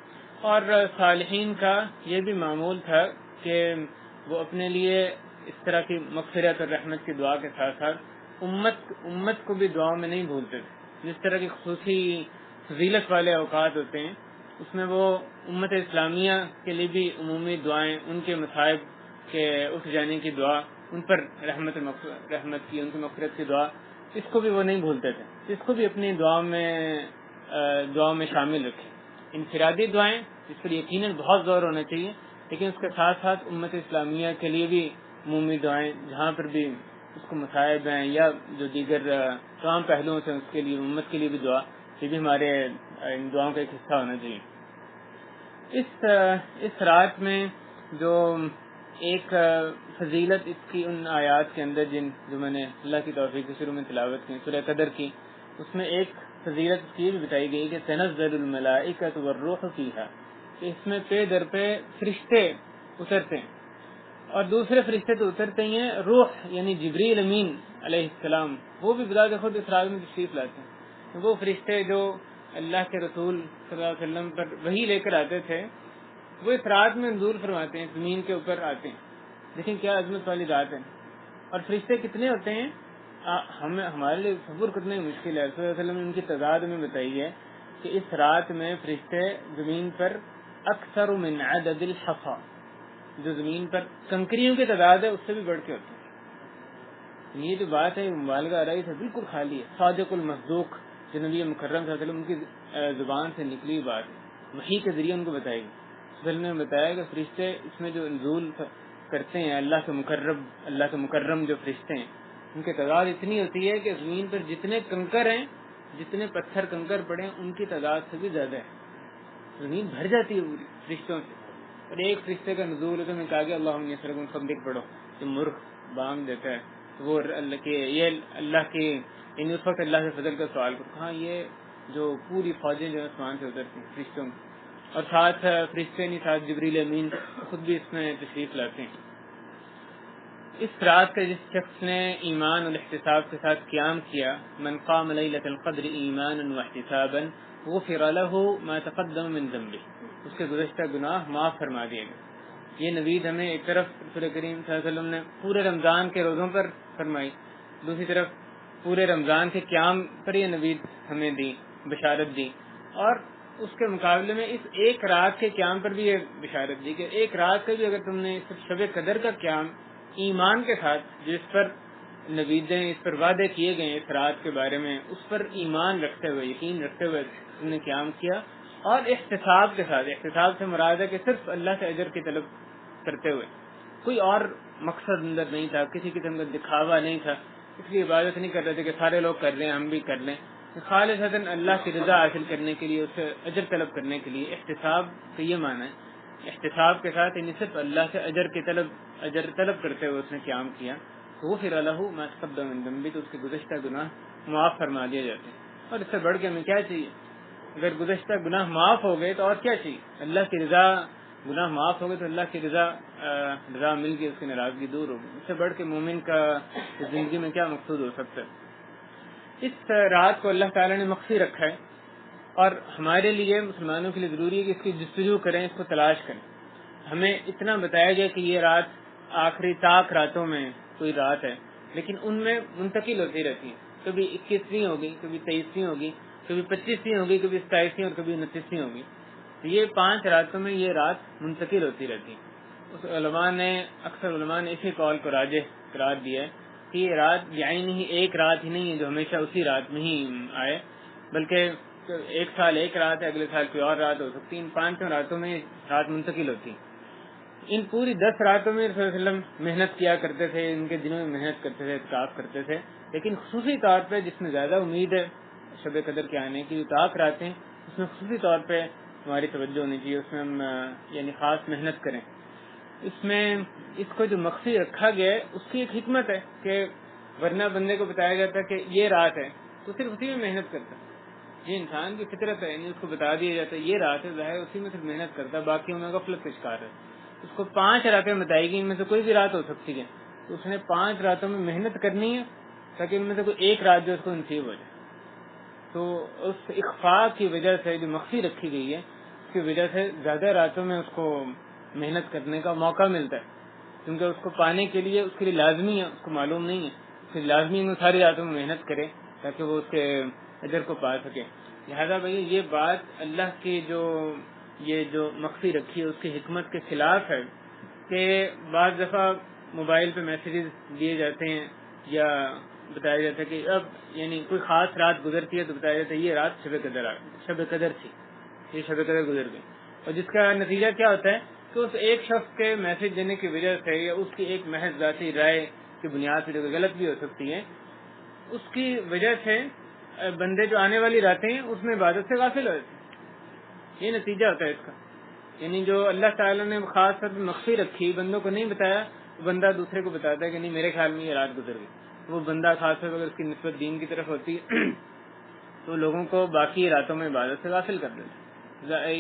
اور صالحین کا یہ بھی معمول تھا کہ وہ اپنے لیے اس طرح کی مغفرت اور رحمت کی دعا کے ساتھ ساتھ امت کو بھی دعاؤں میں نہیں بھولتے تھے۔ جس طرح کی خصوصی فضیلت والے اوقات ہوتے ہیں اس میں وہ امت اسلامیہ کے لیے بھی عمومی دعائیں، ان کے مصائب کے اٹھ جانے کی دعا، ان پر رحمت کی، ان کی مغفرت کی دعا، اس کو بھی وہ نہیں بھولتے تھے، اس کو بھی اپنی دعاؤں میں شامل رکھیں۔ انفرادی دعائیں اس پر یقیناً بہت زور ہونا چاہیے، لیکن اس کے ساتھ ساتھ امت اسلامیہ کے لیے بھی عمومی دعائیں، جہاں پر بھی اس کو مصائب ہیں یا جو دیگر تمام پہلوؤں سے اس کے لیے امت کے لیے بھی دعا، یہ بھی ہمارے ان دعاؤں کا ایک حصہ ہونا چاہیے۔ اس رات میں جو ایک فضیلت اس کی ان آیات کے اندر جو میں نے اللہ کی توفیق سے شروع میں تلاوت کی سورہ قدر کی، اس میں ایک فضیلت اس کی بھی بتائی گئی کہ تنزل الملائکۃ والروح فیہا، کہ اس میں پے در پہ فرشتے اترتے ہیں، اور دوسرے فرشتے تو اترتے ہی ہیں، روح یعنی جبریل امین علیہ السلام وہ بھی بذات خود اس رات میں تشریف لاتے ہیں۔ وہ فرشتے جو اللہ کے رسول صلی اللہ علیہ وسلم پر وحی لے کر آتے تھے وہ اس رات میں نزول فرماتے ہیں، زمین کے اوپر آتے ہیں۔ لیکن کیا عظمت والی رات ہے، اور فرشتے کتنے ہوتے ہیں ہمارے لیے تصور کرنا ہی مشکل ہے۔ صلی اللہ علیہ وسلم نے ان کی تعداد میں بتائی ہے کہ اس رات میں فرشتے زمین پر اکثر من عدد الحصى، جو زمین پر کنکریوں کی تعداد ہے اس سے بھی بڑھ کے ہوتے ہیں۔ یہ جو بات ہے مبالغہ آرائی سے بالکل خالی ہے، صادق المصدوق جو نبی مکرم صلی اللہ علیہ وسلم ان کی زبان سے نکلی بات ہے، وحی کے ذریعے ان کو بتائی گئی۔ صلی اللہ علیہ وسلم نے بتایا کہ فرشتے اس میں جو نزول کرتے ہیں، اللہ کے مکرم جو فرشتے ہیں ان کی تعداد اتنی ہوتی ہے کہ زمین پر جتنے کنکر ہیں، جتنے پتھر کنکر پڑے ہیں ان کی تعداد سے بھی زیادہ ہے، زمین بھر جاتی ہے پوری فرشتوں سے۔ اور ایک فرشتے کا نزول ہے تو میں کہا کہ اللہم یسرکم خبرک پڑھو، جو مرغ بانگ دیتا ہے وہ اللہ کے یعنی اس وقت اللہ سے فضل کا سوال کرو، ہاں یہ جو پوری فوجیں جو آسمان سے اترتی ہیں فرشتوں میں، اور ساتھ فرشتے نہیں، ساتھ جبریل امین خود بھی اس میں تشریف لاتے ہیں۔ اس رات کا جس شخص نے ایمان اور احتساب کے ساتھ قیام کیا، من قام لیلۃ القدر ایمانا واحتسابا غفر له ما تقدم من ذنبه، اس کے گزشتہ گناہ معاف فرما دیے گئے۔ یہ نوید ہمیں ایک طرف رسول کریم صلی اللہ علیہ وسلم نے پورے رمضان کے روزوں پر فرمائی، دوسری طرف پورے رمضان کے قیام پر یہ نوید ہمیں دی، بشارت دی، اور اس کے مقابلے میں اس ایک رات کے قیام پر بھی یہ بشارت دی کہ ایک رات کا بھی اگر تم نے شب قدر کا قیام ایمان کے ساتھ، جس پر نویدیں اس پر وعدے کیے گئے اس رات کے بارے میں، اس پر ایمان رکھتے ہوئے، یقین رکھتے ہوئے تم نے قیام کیا، اور احتساب کے ساتھ، احتساب سے مراد ہے کہ صرف اللہ سے اجر کی طلب کرتے ہوئے، کوئی اور مقصد اندر نہیں تھا، کسی قسم کا دکھاوا نہیں تھا، اس لیے عبادت نہیں کر رہے تھے کہ سارے لوگ کر رہے ہیں ہم بھی کر لیں، خالصتاً اللہ کی رضا حاصل کرنے کے لیے، اس سے اجر طلب کرنے کے لیے۔ احتساب کا یہ معنی ہے، احتساب کے ساتھ یعنی صرف اللہ سے اجر طلب کرتے ہوئے اس نے قیام کیا، غفر له ما تقدم من ذنبه، تو اس کے گزشتہ گناہ معاف فرما دیے جاتے ہیں۔ اور اس سے بڑھ کے ہمیں کیا چاہیے؟ اگر گزشتہ گناہ معاف ہو گئے تو اور کیا چاہیے؟ اللہ کی رضا گناہ معاف ہو گئے تو اللہ کی رضا مل گئی، اس کی ناراضگی دور ہوگی. اس سے بڑھ کے مومن کا زندگی میں کیا مقصود ہو سکتا ہے؟ اس رات کو اللہ تعالیٰ نے مخفی رکھا ہے، اور ہمارے لیے مسلمانوں کے لیے ضروری ہے کہ اس کی جستجو کریں، اس کو تلاش کریں. ہمیں اتنا بتایا گیا کہ یہ رات آخری طاق راتوں میں کوئی رات ہے، لیکن ان میں منتقل ہوتی رہتی ہیں. کبھی 21ویں ہوگی، کبھی 23ویں ہوگی، کبھی 25ویں ہوگی، کبھی 27ویں اور کبھی 29ویں ہوگی. تو یہ 5 راتوں میں یہ رات منتقل ہوتی رہتی ہے. اکثر علماء نے اسی قول کو راجح قرار دیا ہے کہ یہ رات یعنی ہی ایک رات ہی نہیں ہے جو ہمیشہ اسی رات میں ہی آئے، بلکہ ایک سال ایک رات ہے، اگلے سال کوئی اور رات ہو سکتی ہے. ان 5 راتوں میں رات منتقل ہوتی ہے. ان پوری 10 راتوں میں رسول اللہ علیہ وسلم محنت کیا کرتے تھے، ان کے دنوں میں محنت کرتے تھے، اعتکاف کرتے تھے. لیکن خصوصی طور پہ جس میں زیادہ امید ہے شب قدر کے آنے کی، جو طاق راتیں ہیں، اس میں خصوصی طور پہ ہماری توجہ ہونی چاہیے. اس میں ہم یعنی خاص محنت کریں. اس میں اس کو جو مخفی رکھا گیا ہے اس کی ایک حکمت ہے کہ ورنہ بندے کو بتایا جاتا ہے کہ یہ رات ہے تو صرف اسی میں محنت کرتا ہے. یہ انسان کی فطرت ہے، یعنی اس کو بتا دیا جاتا ہے یہ رات ہے، ظاہر اسی میں صرف محنت کرتا ہے، باقیوں میں غفلت کا شکار ہے. اس کو 5 راتیں بتائی گئی، ان میں سے کوئی بھی رات ہو سکتی ہے، تو اس نے 5 راتوں میں محنت کرنی ہے تاکہ ان میں سے کوئی ایک رات جو اس کو نصیب ہو جائے. تو اس اخفاء کی وجہ سے جو مخفی رکھی گئی ہے اس کی وجہ سے زیادہ راتوں میں اس کو محنت کرنے کا موقع ملتا ہے، کیونکہ اس کو پانے کے لیے اس کے لیے لازمی ہے، اس کو معلوم نہیں ہے، اس کے لازمی ہے ساری راتوں میں محنت کرے تاکہ وہ اس کے اجر کو پا سکے. لہذا بھائی یہ بات اللہ کی جو مخفی رکھی ہے اس کی حکمت کے خلاف ہے کہ بعض دفعہ موبائل پہ میسیجز دیے جاتے ہیں یا بتایا جاتا ہے کہ اب یعنی کوئی خاص رات گزرتی ہے تو بتایا جاتا ہے یہ رات شب قدر تھی، یہ شب قدر گزر گئی. اور جس کا نتیجہ کیا ہوتا ہے کہ اس ایک شخص کے میسج دینے کی وجہ سے یا اس کی ایک محض ذاتی رائے کی بنیاد پر جو غلط بھی ہو سکتی ہے، اس کی وجہ سے بندے جو آنے والی راتیں ہیں اس میں عبادت سے غافل ہو جاتے ہیں. یہ نتیجہ ہوتا ہے اس کا. یعنی جو اللہ تعالیٰ نے خاص طور پہ مخفی رکھی، بندوں کو نہیں بتایا، بندہ دوسرے کو بتاتا ہے کہ نہیں میرے خیال میں یہ رات گزر گئی. وہ بندہ خاص طور پر اگر اس کی نسبت دین کی طرف ہوتی ہے تو لوگوں کو باقی راتوں میں عبادت سے غافل کر دیتا ہے.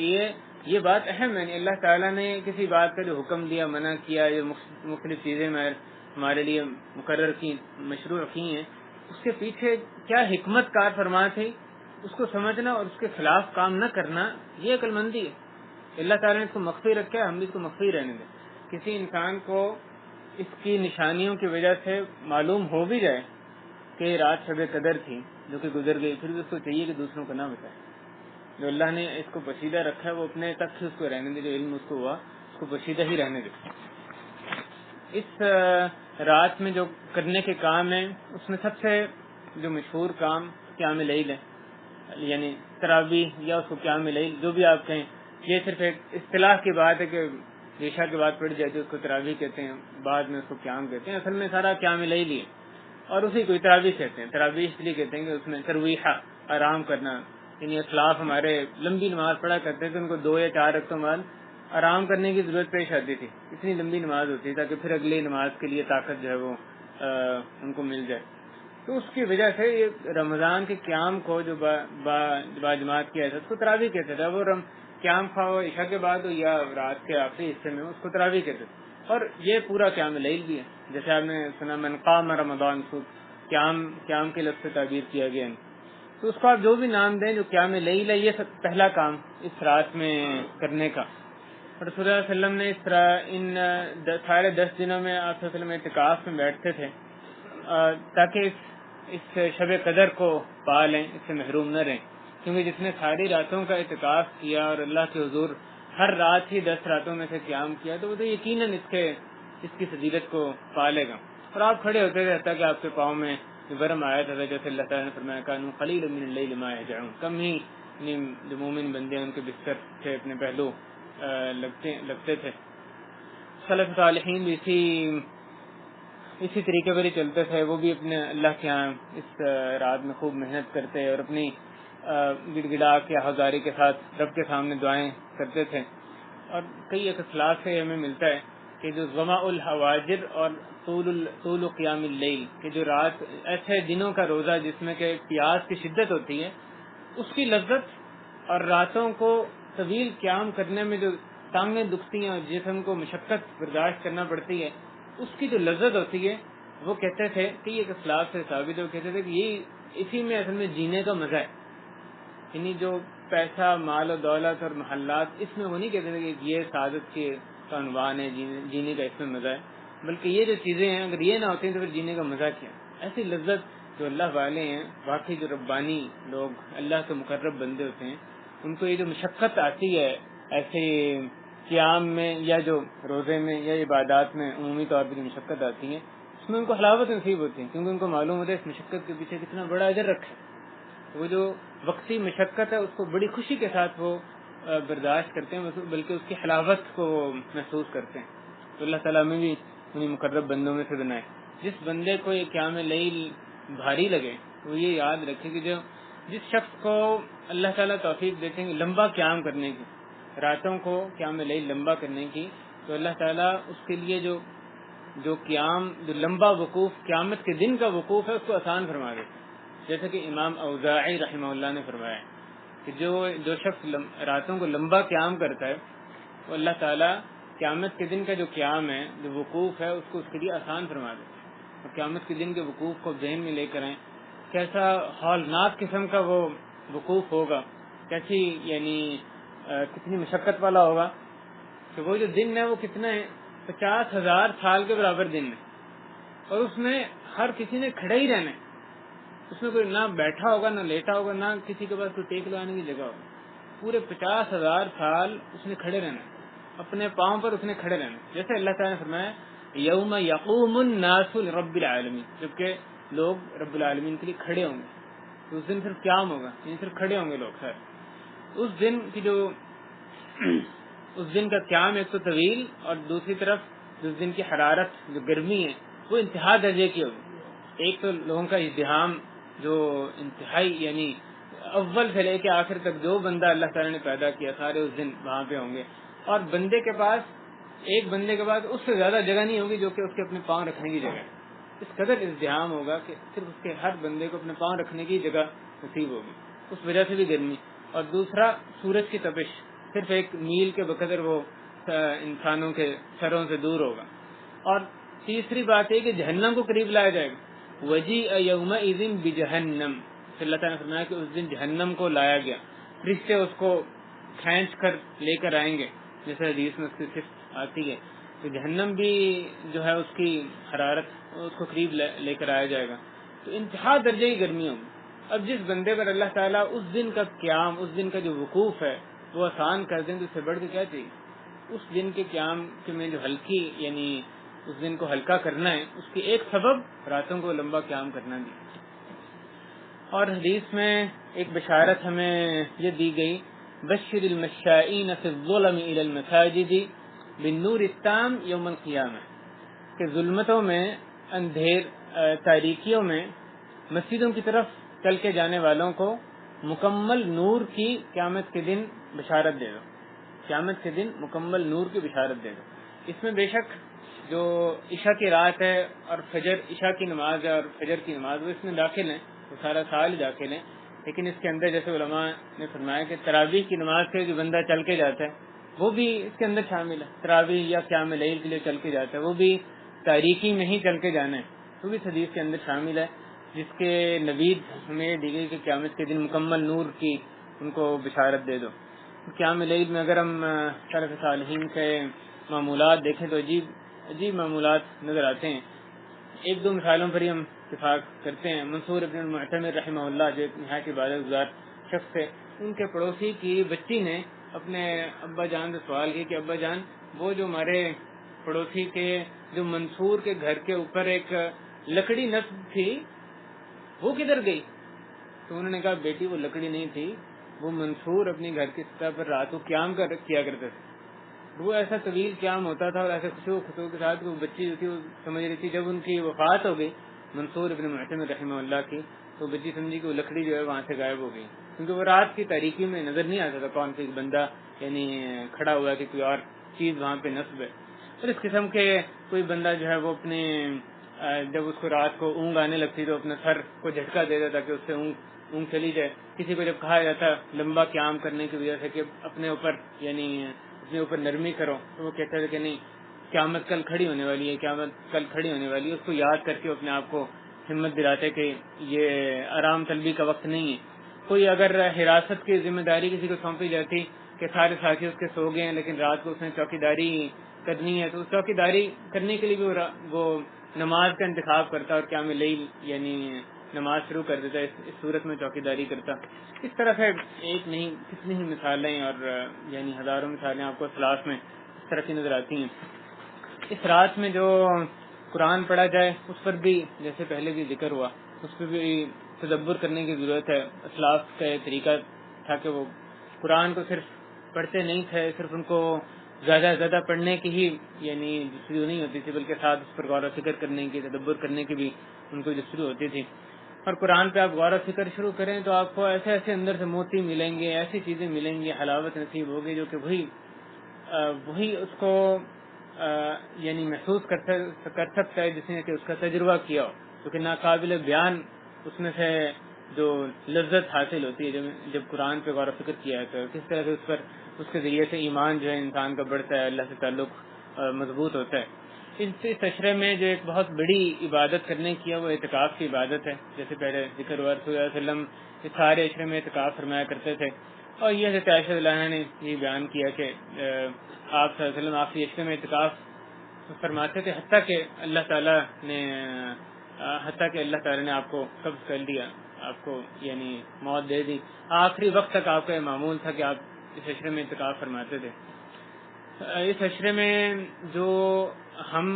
یہ بات اہم ہے. اللہ تعالیٰ نے کسی بات کا جو حکم دیا، منع کیا، جو مختلف چیزیں ہمارے لیے مقرر کی، مشروع کی ہیں، اس کے پیچھے کیا حکمت کار فرما تھی، اس کو سمجھنا اور اس کے خلاف کام نہ کرنا یہ عقل مندی ہے. اللہ تعالیٰ نے اس کو مخفی رکھا ہے، ہم بھی اس کو مخفی رہنے دیں. کسی انسان کو اس کی نشانیوں کی وجہ سے معلوم ہو بھی جائے کہ یہ رات شب قدر تھی جو کہ گزر گئی، پھر بھی اس کو چاہیے کہ دوسروں کو نہ بتائے. جو اللہ نے اس کو پوشیدہ رکھا ہے وہ اپنے تک سے اس کو رہنے دے، جو علم اس کو ہوا اس کو پوشیدہ ہی رہنے دے. اس رات میں جو کرنے کے کام ہیں اس میں سب سے جو مشہور کام قیام لیل ہے، یعنی تراویح یا اس کو قیام لیل جو بھی آپ کہیں. یہ صرف ایک اصطلاح کی بات ہے کہ عشاء کے بعد پڑھ جاتی ہے اس کو تراویح کہتے ہیں، بعد میں اس کو قیام کہتے ہیں. اصل میں سارا قیام لیل ہی ہے اور اسی کو تراویح کہتے ہیں. تراویح اس لیے کہتے ہیں کہ اس میں ترویحہ آرام کرنا، یعنی اسلاف ہمارے لمبی نماز پڑھا کرتے تھے، ان کو 2 یا 4 رکعتوں بعد آرام کرنے کی ضرورت پیش آتی تھی. اتنی لمبی نماز ہوتی ہے تاکہ پھر اگلی نماز کے لیے طاقت جو ہے وہ ان کو مل جائے. تو اس کی وجہ سے یہ رمضان کے قیام کو جو باجماعت کیا تھا اس کو تراویح کہتے تھے. وہ قیام خواہ عشاء کے بعد یا رات کے آخری حصے میں اس کو تراویح کہتے تھے. اور یہ پورا قیام لیل بھی ہے، جیسے آپ نے سنا من قام رمضان قیام کے لفظ سے تعبیر کیا گیا ہے. تو اس کو آپ جو بھی نام دیں، جو قیام لیل ہے، یہ سب پہلا کام اس رات میں کرنے کا. رسول اللہ صلی اللہ علیہ وسلم نے اس طرح ان سارے 10 دنوں میں آپ صلی اللہ علیہ وسلم اعتکاف میں بیٹھتے تھے تاکہ اس شب قدر کو پا لیں، اس سے محروم نہ رہیں. کیونکہ جس نے ساری راتوں کا اعتکاف کیا اور اللہ کے حضور ہر رات ہی 10 راتوں میں سے قیام کیا تو وہ تو یقیناً اس کی فضیلت کو پا لے گا. اور آپ کھڑے ہوتے تھے حتیٰ کہ آپ کے پاؤں میں ورم آیا تھا، جیسے اللہ تعالیٰ نے فرمایا کانوا قلیلا من اللیل ما یہجعون، کم ہی جو مومن بندے ان کے بستر سے اپنے پہلو لگتے تھے. سلف صالحین بھی اسی طریقے پر ہی چلتے تھے. وہ بھی اپنے اللہ کے ہاں اس رات میں خوب محنت کرتے اور اپنی گڑ گڑا کے ہزاری کے ساتھ رب کے سامنے دعائیں کرتے تھے. اور کئی ایک اخلاق سے ہمیں ملتا ہے کہ جو ظما الحواجر اور طول قیام اللیل، کہ جو رات ایسے دنوں کا روزہ جس میں کہ پیاس کی شدت ہوتی ہے، اس کی لذت اور راتوں کو طویل قیام کرنے میں جو ٹانگیں دکھتی ہیں اور جسم کو مشقت برداشت کرنا پڑتی ہے، اس کی جو لذت ہوتی ہے، وہ کہتے تھے کہ یہ اخلاق سے ثابت ہے، وہ کہتے تھے کہ یہ اسی میں اصل میں جینے کا مزہ ہے. یعنی جو پیسہ، مال و دولت اور محلات، اس میں وہ نہیں کہتے تھے کہ یہ سعادت کے عنوان ہے، جینے کا اس میں مزہ ہے، بلکہ یہ جو چیزیں ہیں اگر یہ نہ ہوتی ہیں تو پھر جینے کا مزہ کیا. ایسی لذت جو اللہ والے ہیں، واقعی جو ربانی لوگ اللہ کے مقرب بندے ہوتے ہیں، ان کو یہ جو مشقت آتی ہے ایسے قیام میں یا جو روزے میں یا عبادات میں عمومی طور پہ جو مشقت آتی ہے، اس میں ان کو حلاوت نصیب ہوتی ہے، کیونکہ ان کو معلوم ہوتا ہے اس مشقت کے پیچھے کتنا بڑا اجر رکھا ہے. وہ جو وقتی مشقت ہے اس کو بڑی خوشی کے ساتھ وہ برداشت کرتے ہیں، بلکہ اس کی حلاوت کو محسوس کرتے ہیں. تو اللہ تعالیٰ میں بھی انہیں مقرب بندوں میں سے بنائے. جس بندے کو یہ قیام لیل بھاری لگے وہ یہ یاد رکھے کہ جس شخص کو اللہ تعالیٰ توفیق دیتے ہیں لمبا قیام کرنے کی، راتوں کو قیام لیل لمبا کرنے کی، تو اللہ تعالیٰ اس کے لیے جو قیام، جو لمبا وقوف، قیامت کے دن کا وقوف ہے، اس کو آسان فرما دیتے ہیں. جیسے کہ امام اوزاعی رحمہ اللہ نے فرمایا کہ جو شخص راتوں کو لمبا قیام کرتا ہے وہ اللہ تعالیٰ قیامت کے دن کا جو قیام ہے، جو وقوف ہے، اس کو اس کے لیے آسان فرما دیتے ہیں. اور قیامت کے دن کے وقوف کو ذہن میں لے کر آئیں، کیسا ہولناک قسم کا وہ وقوف ہوگا، کیسی یعنی کتنی مشقت والا ہوگا. کہ وہ جو دن ہے وہ کتنا ہے، 50,000 سال کے برابر دن ہے، اور اس میں ہر کسی نے کھڑے ہی رہنا ہے. اس میں کوئی نہ بیٹھا ہوگا، نہ لیٹا ہوگا، نہ کسی کے پاس کوئی ٹیک لگانے کی جگہ ہوگی. پورے 50,000 سال اس نے کھڑے رہنا ہے، اپنے پاؤں پر اس نے کھڑے رہنا ہے. جیسے اللہ تعالیٰ نے فرمایا یوم یقوم الناس لرب العالمین، جبکہ لوگ رب العالمین کے لیے کھڑے ہوں گے. تو اس دن صرف قیام ہوگا، یعنی صرف کھڑے ہوں گے لوگ سارے. اس دن کی اس دن کا قیام ایک تو طویل، اور دوسری طرف اس دن کی حرارت، جو گرمی ہے، وہ انتہا درجے کی ہوگی. ایک تو لوگوں کا ازدحام جو انتہائی، یعنی اول سے لے کے آخر تک جو بندہ اللہ تعالیٰ نے پیدا کیا سارے اس دن وہاں پہ ہوں گے، اور ایک بندے کے پاس اس سے زیادہ جگہ نہیں ہوگی جو کہ اس کے اپنے پاؤں رکھنے کی جگہ ہے. اس قدر ازدحام ہوگا کہ صرف اس کے ہر بندے کو اپنے پاؤں رکھنے کی جگہ نصیب ہوگی، اس وجہ سے بھی گرمی. اور دوسرا سورج کی تپش صرف 1 میل کے بقدر وہ انسانوں کے سروں سے دور ہوگا. اور تیسری بات یہ کہ جہنم کو قریب لایا جائے گا. وجیء یومئذ بجہنم، اللہ تعالیٰ نے فرمایا کہ اس دن جہنم کو لایا گیا، فرشتے اس کو کھینچ کر لے کر آئیں گے، جیسے حدیث میں اس کی صفت آتی ہے. تو جہنم بھی جو ہے اس کی حرارت اس کو قریب لے کر آیا جائے گا. تو انتہا درجے کی گرمی ہوگی. اب جس بندے پر اللہ تعالیٰ اس دن کا قیام، اس دن کا جو وقوف ہے وہ آسان کر دیں تو اس سے بڑھ کے کیا چاہیے. اس دن کے قیام میں جو ہلکی، یعنی اس دن کو ہلکا کرنا ہے، اس کی ایک سبب راتوں کو لمبا قیام کرنا بھی. اور حدیث میں ایک بشارت ہمیں یہ دی گئی، بشر المشائین فی الظلم الی المساجد بالنور التام یوم القیامہ، کہ ظلمتوں میں، تاریکیوں میں مسجدوں کی طرف چل کے جانے والوں کو مکمل نور کی قیامت کے دن بشارت دے دو. قیامت کے دن مکمل نور کی بشارت دے دو. اس میں بے شک جو عشاء کی رات ہے اور عشاء کی نماز ہے اور فجر کی نماز، وہ اس میں داخل ہیں، وہ سارا سال داخل ہیں. لیکن اس کے اندر جیسے علماء نے فرمایا کہ تراویح کی نماز سے جو بندہ چل کے جاتا ہے وہ بھی اس کے اندر شامل ہے. تراویح یا قیام لیل کے لیے چل کے جاتا ہے وہ بھی تاریکی میں ہی چل کے جانا ہے، وہ بھی حدیث کے اندر شامل ہے، جس کے نوید ہمیں دی گئی کہ قیامت کے دن مکمل نور کی ان کو بشارت دے دو. قیام لیل میں اگر ہم سلف صالحین کے معمولات دیکھیں تو عجیب معمولات نظر آتے ہیں. 1-2 مثالوں پر ہی ہم اتفاق کرتے ہیں. منصور ابن المعتمر رحمہ اللہ جو نہایت عبادت گزار شخص تھے، ان کے پڑوسی کی بچی نے اپنے ابا جان سے سوال کیا کہ ابا جان، وہ جو ہمارے پڑوسی کے جو منصور کے گھر کے اوپر ایک لکڑی نصب تھی وہ کدھر گئی؟ تو انہوں نے کہا بیٹی وہ لکڑی نہیں تھی، وہ منصور اپنی گھر کی سطح پر رات کو قیام کیا کرتے تھے. وہ ایسا طویل قیام ہوتا تھا اور ایسے خشوع کے ساتھ وہ بچی جو تھی وہ سمجھ رہی تھی. جب ان کی وفات ہو گئی منصور ابن معتمر رحمہ اللہ کی، تو بچی سمجھی کہ وہ لکڑی جو ہے وہاں سے غائب ہو گئی، کیونکہ وہ رات کی تاریکی میں نظر نہیں آتا تھا کون سی بندہ یعنی کھڑا ہوا کہ کوئی اور چیز وہاں پہ نصب ہے. اور اس قسم کے کوئی بندہ جو ہے وہ اپنے جب اس کو رات کو اونگ آنے لگتی تو اپنے سر کو جھٹکا دے دیتا کہ اس سے اونگ چلی جائے. کسی کو جب کہا جاتا لمبا قیام کرنے کی وجہ سے کہ اپنے اوپر یعنی اپنے اوپر نرمی کرو. تو وہ کہتا ہے کہ نہیں قیامت کل کھڑی ہونے والی ہے, قیامت کل کھڑی ہونے والی ہے. اس کو یاد کر کے اپنے آپ کو ہمت دلاتے کہ یہ آرام طلبی کا وقت نہیں ہے. کوئی اگر حراست کی ذمہ داری کسی کو سونپی جاتی کہ سارے ساتھی اس کے سو گئے ہیں لیکن رات کو اس نے چوکی داری کرنی ہے, تو اس چوکی داری کرنے کے لیے بھی وہ نماز کا انتخاب کرتا اور قیام اللیل یعنی نماز شروع کر دیتا, اس صورت میں چوکی داری کرتا. اس طرح سے ایک نہیں کتنی ہی مثالیں اور یعنی ہزاروں مثالیں آپ کو سلاف میں اس طرح کی نظر آتی ہیں. اس رات میں جو قرآن پڑھا جائے اس پر بھی جیسے پہلے بھی ذکر ہوا, اس پہ بھی تدبر کرنے کی ضرورت ہے. اسلاف کا یہ طریقہ تھا کہ وہ قرآن کو صرف پڑھتے نہیں تھے, صرف ان کو زیادہ سے زیادہ پڑھنے کی ہی یعنی جستجو نہیں ہوتی تھی, بلکہ ساتھ اس پر غور و فکر کرنے کی, تدبر کرنے کی بھی ان کو جستجو ہوتی تھی. اور قرآن پہ آپ غور و فکر شروع کریں تو آپ کو ایسے ایسے اندر سے موتی ملیں گے, ایسی چیزیں ملیں گی, حلاوت نصیب ہوگی جو کہ وہی اس کو یعنی محسوس کر سکتا ہے جس نے کہ اس کا تجربہ کیا ہو, کیونکہ ناقابل بیان اس میں سے جو لذت حاصل ہوتی ہے جب قرآن پہ غور و فکر کیا ہے, تو کس طرح سے اس کے ذریعے سے ایمان جو ہے انسان کا بڑھتا ہے, اللہ سے تعلق مضبوط ہوتا ہے. اس عشرے میں جو ایک بہت بڑی عبادت کرنے کی ہے وہ اعتکاف کی عبادت ہے. جیسے پہلے ذکر ہوا رسول اللہ علیہ وسلم اس سارے عشرے میں اعتکاف فرمایا کرتے تھے, اور یہ حضرت عائشہ رضی اللہ عنہا نے یہ بیان کیا کہ آپ صلی اللہ علیہ وسلم آخری عشرے میں اعتکاف فرماتے تھے حتیٰ کہ اللہ تعالیٰ نے آپ کو قبض کر دیا, آپ کو یعنی موت دے دی. آخری وقت تک آپ کا یہ معمول تھا کہ آپ اس عشرے میں اعتکاف فرماتے تھے. اس عشرے میں جو ہم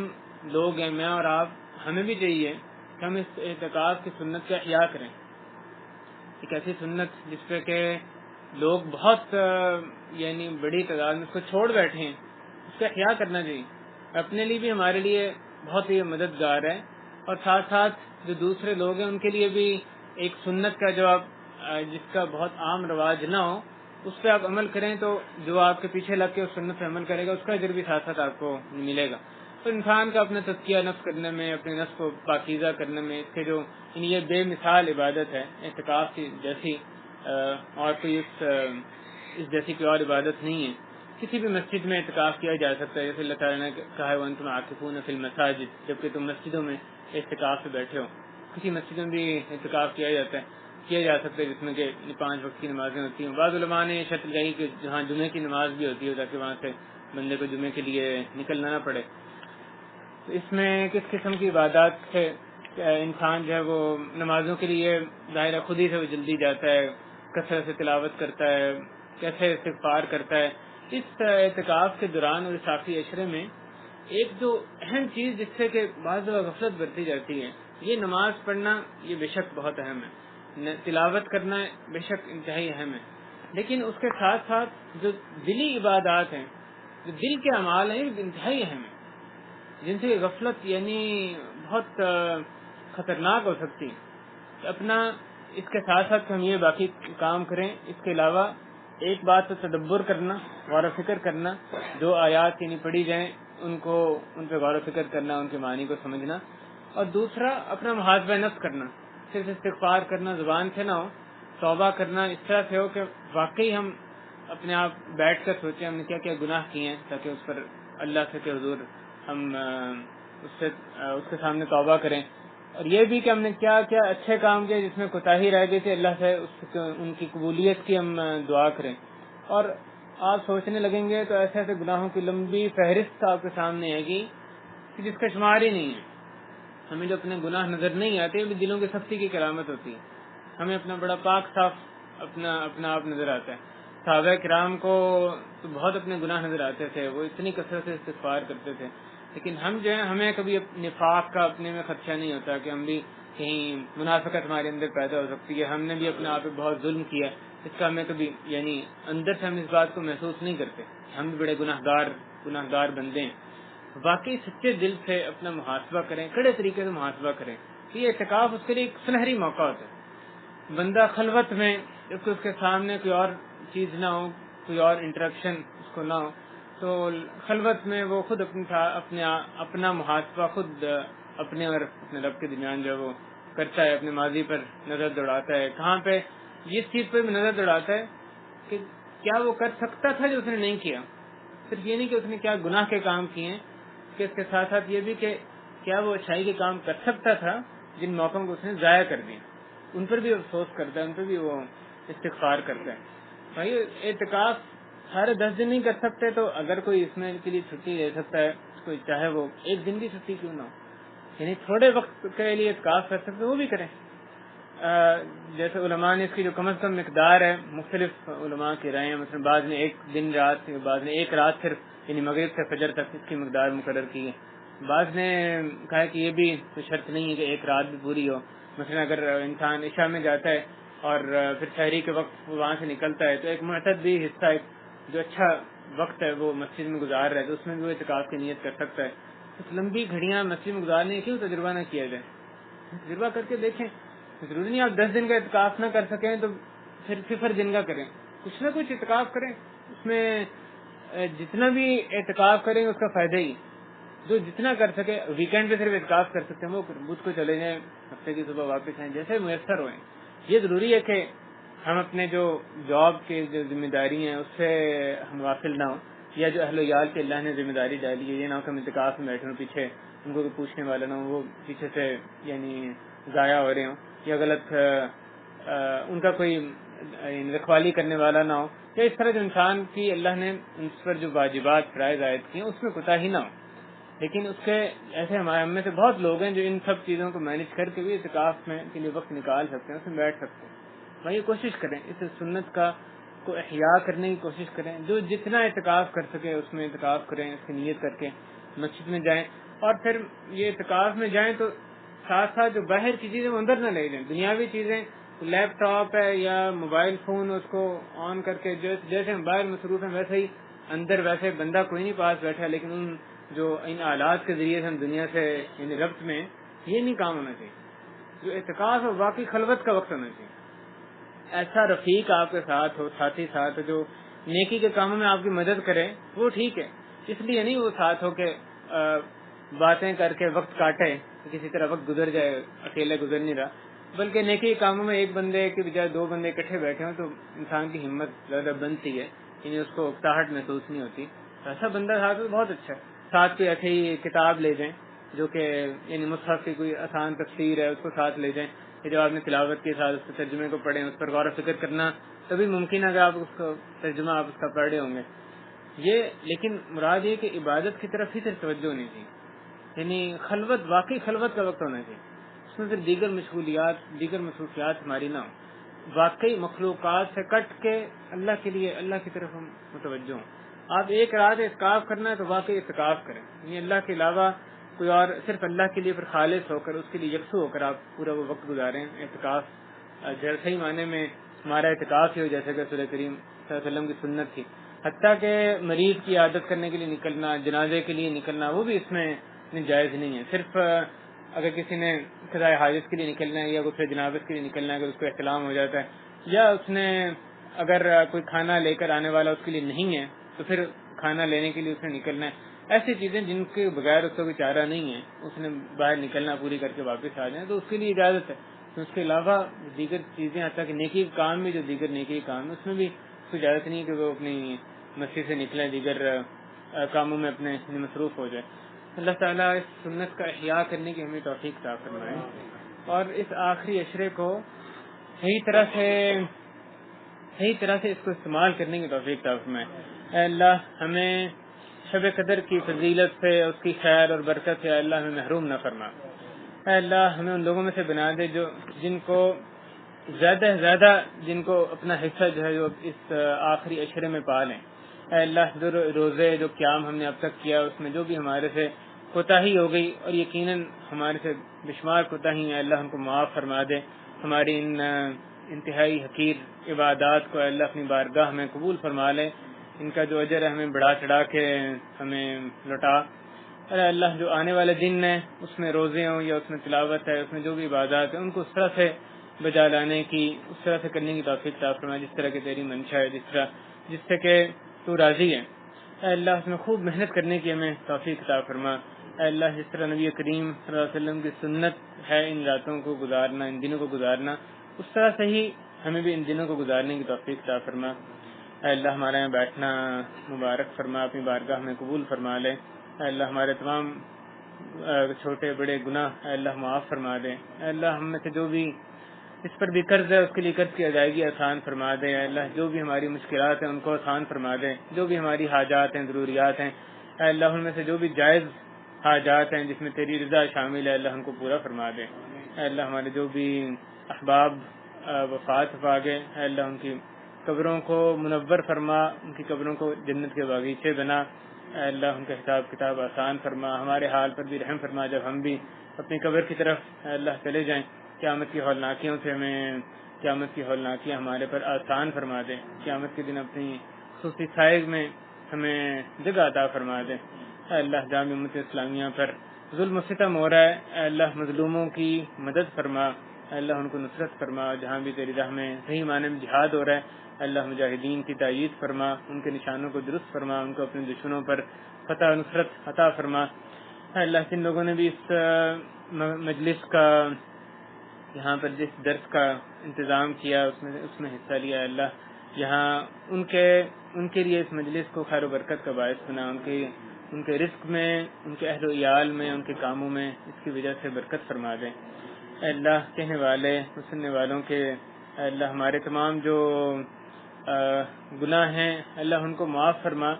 لوگ ہیں, میں اور آپ, ہمیں بھی چاہیے کہ ہم اس اعتکاف کی سنت کا احیاء کریں. ایک ایسی سنت جس پہ کہ لوگ بہت یعنی بڑی تعداد میں اس کو چھوڑ بیٹھے ہیں, اس کا احیاء کرنا چاہیے. اپنے لیے بھی ہمارے لیے بہت ہی مددگار ہے, اور ساتھ ساتھ جو دوسرے لوگ ہیں ان کے لیے بھی ایک سنت کا جو جس کا بہت عام رواج نہ ہو اس پہ آپ عمل کریں, تو جو آپ کے پیچھے لگ کے اس سنت پہ عمل کرے گا اس کا اجر بھی ساتھ ساتھ آپ کو ملے گا. تو انسان کا اپنا تزکیہ نفس کرنے میں, اپنے نفس کو پاکیزہ کرنے میں اس کے جو یہ بے مثال عبادت ہے اعتکاف کی جیسی, اور کوئی اس جیسی کوئی اور عبادت نہیں ہے. کسی بھی مسجد میں اعتکاف کیا جا سکتا ہے, جیسے اللہ تعالیٰ نے کہا ہے وَأَنْتُمْ عَاكِفُونَ فِي الْمَسَاجِدِ, جبکہ تم مسجدوں میں اعتکاف پہ بیٹھے ہو. کسی مسجد میں بھی اعتکاف کیا جا سکتا ہے جس میں کہ 5 وقت کی نمازیں ہوتی ہیں. بعض علماء نے شرط لگائی کہ جہاں جمعے کی نماز بھی ہوتی ہے تاکہ وہاں سے بندے کو جمعے کے لیے نکلنا نہ پڑے. تو اس میں کس قسم کی عبادات سے انسان جو ہے وہ نمازوں کے لیے ظاہر خود ہی سے وہ جلدی جاتا ہے, کثرت سے تلاوت کرتا ہے, کیسے استغفار کرتا ہے. اس اعتکاف کے دوران اور اس آخری عشرے میں ایک جو اہم چیز جس سے کہ بعض غفلت برتی جاتی ہے, یہ نماز پڑھنا یہ بے شک بہت اہم ہے, تلاوت کرنا بے شک انتہائی اہم ہے, لیکن اس کے ساتھ ساتھ جو دلی عبادات ہیں, جو دل کے اعمال ہیں, یہ انتہائی اہم ہیں, جن سے غفلت یعنی بہت خطرناک ہو سکتی. اپنا اس کے ساتھ ساتھ ہم یہ باقی کام کریں. اس کے علاوہ ایک بات تو تدبر کرنا, غور و فکر کرنا, جو آیات یعنی پڑھی جائیں ان پہ غور و فکر کرنا, ان کے معنی کو سمجھنا, اور دوسرا اپنا محاسبہ نفس کرنا. صرف استغفار کرنا زبان سے نہ ہو, توبہ کرنا اس طرح سے ہو کہ واقعی ہم اپنے آپ بیٹھ کر سوچیں ہم نے کیا کیا گناہ کیے ہیں, تاکہ اس پر اللہ سے کہ حضور ہم اس کے سامنے توبہ کریں. اور یہ بھی کہ ہم نے کیا کیا اچھے کام کیے جس میں کوتاہی رہ گئی تھی, اللہ سے ان کی قبولیت کی ہم دعا کریں. اور آپ سوچنے لگیں گے تو ایسے ایسے گناہوں کی لمبی فہرست آپ کے سامنے آئے گی کہ جس کا شمار ہی نہیں ہے. ہمیں جو اپنے گناہ نظر نہیں آتے وہ دلوں کی سختی کی علامت ہوتی ہے. ہمیں اپنا بڑا پاک صاف اپنا آپ نظر آتا ہے. صحابہ کرام کو تو بہت اپنے گناہ نظر آتے تھے, وہ اتنی کثرت سے استغفار کرتے تھے, لیکن ہم جو ہے ہمیں کبھی نفاق کا اپنے میں خدشہ نہیں ہوتا کہ ہم بھی کہیں منافقت ہمارے اندر پیدا ہو سکتی ہے, ہم نے بھی اپنے آپ پہ بہت ظلم کیا, اس کا ہمیں کبھی یعنی اندر سے ہم اس بات کو محسوس نہیں کرتے. ہم بھی بڑے گناہ گار بندے ہیں. واقعی سچے دل سے اپنا محاسبہ کریں, کڑے طریقے سے محاسبہ کریں. یہ اعتکاف اس کے لیے ایک سنہری موقع ہوتا ہے. بندہ خلوت میں جبکہ اس کے سامنے کوئی اور چیز نہ ہو, کوئی اور انٹریکشن اس کو نہ ہو, تو خلوت میں وہ خود اپنا محاسبہ خود اپنے اور اپنے رب کے درمیان جو ہے وہ کرتا ہے. اپنے ماضی پر نظر دوڑاتا ہے, کہاں پہ جس چیز پہ بھی نظر دوڑاتا ہے کہ کیا وہ کر سکتا تھا جو اس نے نہیں کیا, صرف یہ نہیں کہ اس نے کیا گناہ کے کام کیے ہیں، کہ اس کے ساتھ ساتھ یہ بھی کہ کیا وہ اچھائی کے کام کر سکتا تھا جن موقعوں کو اس نے ضائع کر دیا، ان پر بھی افسوس کرتا ہے، ان پر بھی وہ استغفار کرتا ہے. بھائی اعتکاف سارے 10 دن نہیں کر سکتے تو اگر کوئی اس میں کے لیے چھٹی لے سکتا ہے، کوئی چاہے وہ 1 دن بھی چھٹی کیوں نہ ہو، یعنی تھوڑے وقت کے لیے اعتکاف کر سکتے وہ بھی کریں. جیسے علماء نے اس کی جو کم از کم مقدار ہے، مختلف علماء کی رائے ہیں، مثلا بعض نے 1 دن رات، بعض نے 1 رات صرف یعنی مغرب سے فجر تک اس کی مقدار مقرر کی ہے. بعض نے کہا کہ یہ بھی کوئی شرط نہیں ہے کہ 1 رات بھی پوری ہو. مثلا اگر انسان عشاء میں جاتا ہے اور پھر سحری کے وقت وہاں سے نکلتا ہے تو ایک معتدی حصہ جو اچھا وقت ہے وہ مسجد میں گزار رہا ہے تو اس میں بھی وہ اعتکاف کی نیت کر سکتا ہے. کچھ لمبی گھڑیاں مسجد میں گزارنے کیوں تجربہ نہ کیا جائے؟ تجربہ کر کے دیکھیں. ضروری نہیں آپ 10 دن کا اعتکاف نہ کر سکیں تو پھر 0 دن کا کریں، کچھ نہ کچھ اعتکاف کریں. اس میں جتنا بھی اعتکاف کریں اس کا فائدہ ہی، جو جتنا کر سکے. ویکینڈ پہ صرف اعتکاف کر سکتے ہیں وہ بدھ کو چلے جائیں، ہفتے کی صبح واپس آئیں، جیسے میسر ہوئیں. یہ ضروری ہے کہ ہم اپنے جو جاب کی جو ذمہ داری ہیں اس سے ہم غافل نہ ہوں، یا جو اہل و عیال کے اللہ نے ذمہ داری ڈالی ہے یہ نہ ہو کہ ہم اعتکاف میں بیٹھے ہوں، پیچھے ان کو کوئی پوچھنے والا نہ ہو، وہ پیچھے سے یعنی ضائع ہو رہے ہوں، یا غلط ان کا کوئی رکھوالی کرنے والا نہ ہو، یا اس طرح جو انسان کی اللہ نے ان پر جو واجبات فرائض عائد کی ہیں اس میں کوتاہی نہ ہو. لیکن اس کے ایسے ہمارے ہم میں سے بہت لوگ ہیں جو ان سب چیزوں کو مینج کر کے بھی اعتکاف میں کے لیے وقت نکال سکتے ہیں، اس میں بیٹھ سکتے ہیں. بھائی کوشش کریں اس سنت کا کو احیاء کرنے کی کوشش کریں، جو جتنا اعتکاف کر سکے اس میں اعتکاف کریں، اس کی نیت کر کے مسجد میں جائیں. اور پھر یہ اعتکاف میں جائیں تو ساتھ ساتھ جو باہر کی چیزیں وہ اندر نہ لے جائیں. دنیاوی چیزیں، لیپ ٹاپ ہے یا موبائل فون، اس کو آن کر کے جیسے ہم باہر مصروف ہیں ویسے ہی اندر ویسے بندہ کوئی نہیں پاس بیٹھا، لیکن ان آلات کے ذریعے سے ہم دنیا سے یعنی ربط میں، یہ نہیں کام ہونا چاہیے. جو اعتکاف ہے واقعی خلوت کا وقت ہونا چاہیے. ایسا رفیق آپ کے ساتھ ہو، ساتھی ساتھ جو نیکی کے کاموں میں آپ کی مدد کرے وہ ٹھیک ہے. اس لیے نہیں وہ ساتھ ہو کہ باتیں کر کے وقت کاٹے، کسی طرح وقت گزر جائے، اکیلے گزر نہیں رہا، بلکہ نیکی کے کاموں میں 1 بندے کے بجائے 2 بندے اکٹھے بیٹھے ہوں تو انسان کی ہمت زیادہ بنتی ہے، یعنی اس کو اکتاہٹ محسوس نہیں ہوتی. ایسا بندہ ساتھ ہو بہت اچھا ہے. ساتھ کوئی ایسی کتاب لے جائیں جو کہ یعنی مصحف کی کوئی آسان تفسیر ہے، اس کو ساتھ لے جائیں کہ جب آپ نے تلاوت کے ساتھ اس کے ترجمے کو پڑھیں، اس پر غور و فکر کرنا تبھی ممکن ہے کہ آپ اس کو ترجمہ آپ اس کا پڑھ رہے ہوں گے. یہ لیکن مراد یہ کہ عبادت کی طرف ہی صرف توجہ نہیں چاہیے، یعنی خلوت، واقعی خلوت کا وقت ہونا چاہیے. اس میں پھر دیگر مصروفیات ہماری نہ ہوں، واقعی مخلوقات سے کٹ کے اللہ کے لیے، اللہ کی طرف ہم متوجہ ہوں. آپ 1 رات اعتکاف کرنا ہے تو واقعی اعتکاف کریں، یعنی اللہ کے علاوہ کوئی اور، صرف اللہ کے لیے پھر خالص ہو کر اس کے لیے یکسو ہو کر آپ پورا وہ وقت گزاریں. اعتکاف صحیح معنی میں ہمارا اعتکاف ہی ہو، جیسے کہ رسول کریم صلی اللہ علیہ وسلم کی سنت تھی. حتیٰ کہ مریض کی عادت کرنے کے لیے نکلنا، جنازے کے لیے نکلنا، وہ بھی اس میں جائز نہیں ہے. صرف اگر کسی نے قضاء حاجت کے لیے نکلنا ہے یا غسل جنابت کے لیے نکلنا ہے، اگر اس کو احتلام ہو جاتا ہے، یا اس نے اگر کوئی کھانا لے کر آنے والا اس کے لیے نہیں ہے تو پھر کھانا لینے کے لیے اس نے نکلنا ہے. ایسی چیزیں جن کے بغیر اس کو کوئی چارہ نہیں ہے، اس نے باہر نکلنا پوری کر کے واپس آ جائیں تو اس کے لیے اجازت ہے. تو اس کے علاوہ دیگر چیزیں، حتیٰ کہ نیکی کام میں جو دیگر نیکی کام ہے اس میں بھی اس کو اجازت نہیں ہے کہ وہ اپنی مسجد سے نکلیں، دیگر کاموں میں اپنے مصروف ہو جائے. اللہ تعالیٰ اس سنت کا احیاء کرنے کی ہمیں توفیق عطا فرمائے اور اس آخری عشرے کو صحیح طرح سے اس کو استعمال کرنے کی توفیق عطا فرمائے. اے اللہ ہمیں شب قدر کی فضیلت سے، اس کی خیر اور برکت سے اللہ ہمیں محروم نہ فرما. اے اللہ ہمیں ان لوگوں میں سے بنا دے جو جن کو زیادہ سے زیادہ جن کو اپنا حصہ جو ہے جو اس آخری عشرے میں پا لیں. اے اللہ جو روزے جو قیام ہم نے اب تک کیا اس میں جو بھی ہمارے سے کوتاہی ہو گئی، اور یقیناً ہمارے سے بشمار کوتاہی ہیں، اللہ ہم کو معاف فرما دے. ہماری ان انتہائی حقیر عبادات کو اللہ اپنی بارگاہ میں قبول فرما لے. ان کا جو اجر ہے ہمیں بڑھا چڑھا کے ہمیں لوٹا. اے اللہ جو آنے والے دن ہے اس میں روزے ہوں یا اس میں تلاوت ہے، اس میں جو بھی عبادات ہیں ان کو اس طرح سے بجا لانے کی، اس طرح سے کرنے کی توفیق عطا فرما جس طرح کی تیری منشا ہے، جس سے کہ تو راضی ہے. اے اللہ اس میں خوب محنت کرنے کی ہمیں توفیق عطا فرما. اے اللہ جس طرح نبی کریم صلی اللہ علیہ وسلم کی سنت ہے ان راتوں کو گزارنا، ان دنوں کو گزارنا، اس طرح سے ہی ہمیں بھی ان دنوں کو گزارنے کی توفیق عطا فرما. اے اللہ ہمارے یہاں بیٹھنا مبارک فرما، اپنی بارگاہ میں قبول فرما لے. اے اللہ ہمارے تمام چھوٹے بڑے گناہ اے اللہ معاف فرما دے. اے اللہ ہم میں سے جو بھی اس پر بھی قرض ہے اس کے لیے قرض کی ادائیگی آسان فرما دے. اے اللہ جو بھی ہماری مشکلات ہیں ان کو آسان فرما دے. جو بھی ہماری حاجات ہیں ضروریات ہیں اے اللہ ان میں سے جو بھی جائز حاجات ہیں جس میں تیری رضا شامل ہے اللہ ہم کو پورا فرما دے. اے اللہ ہمارے جو بھی احباب وفات پا گئے اے اللہ ان کی قبروں کو منور فرما، ان کی قبروں کو جنت کے باغیچے بنا. اے اللہ ان کا حساب کتاب آسان فرما، ہمارے حال پر بھی رحم فرما جب ہم بھی اپنی قبر کی طرف اے اللہ چلے جائیں. قیامت کی ہولناکیوں سے ہمیں قیامت کی ہولناکیاں ہمارے پر آسان فرما دے. قیامت کے دن اپنی خصوصی سائے میں ہمیں جگہ عطا فرما دے. اے اللہ جامع امت اسلامیہ پر ظلم و ستم ہو رہا ہے اے اللہ مظلوموں کی مدد فرما. اے اللہ ان کو نصرت فرما. جہاں بھی تیری راہ میں صحیح معنی میں جہاد ہو رہا ہے اے اللہ مجاہدین کی تائید فرما، ان کے نشانوں کو درست فرما، ان کو اپنے دشمنوں پر فتح و نصرت عطا فرما. اے اللہ جن لوگوں نے بھی اس مجلس کا یہاں پر جس درس کا انتظام کیا اس میں حصہ لیا، اللہ یہاں ان کے لیے اس مجلس کو خیر و برکت کا باعث بنا. ان کے رزق میں، ان کے اہل و عیال میں، ان کے کاموں میں اس کی وجہ سے برکت فرما دیں. اے اللہ کہنے والے سننے والوں کے اے اللہ ہمارے تمام جو گناہ ہیں اللہ ان کو معاف فرما.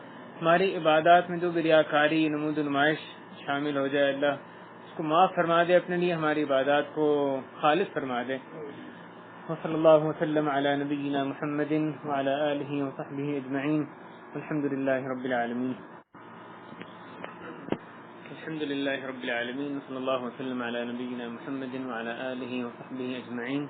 ہماری عبادات میں جو بھی ریاکاری نمود و نمائش شامل ہو جائے اللہ اس کو معاف فرما دے، اپنے لیے ہماری عبادات کو خالص فرما دے. وصلی اللہ وسلم علی نبینا محمد وعلی آلہ وصحبہ اجمعین. الحمد للہ رب العالمین. الحمد للہ رب العالمین. صلی اللہ وسلم علی نبینا محمد وعلی آلہ وصحبہ اجمعین.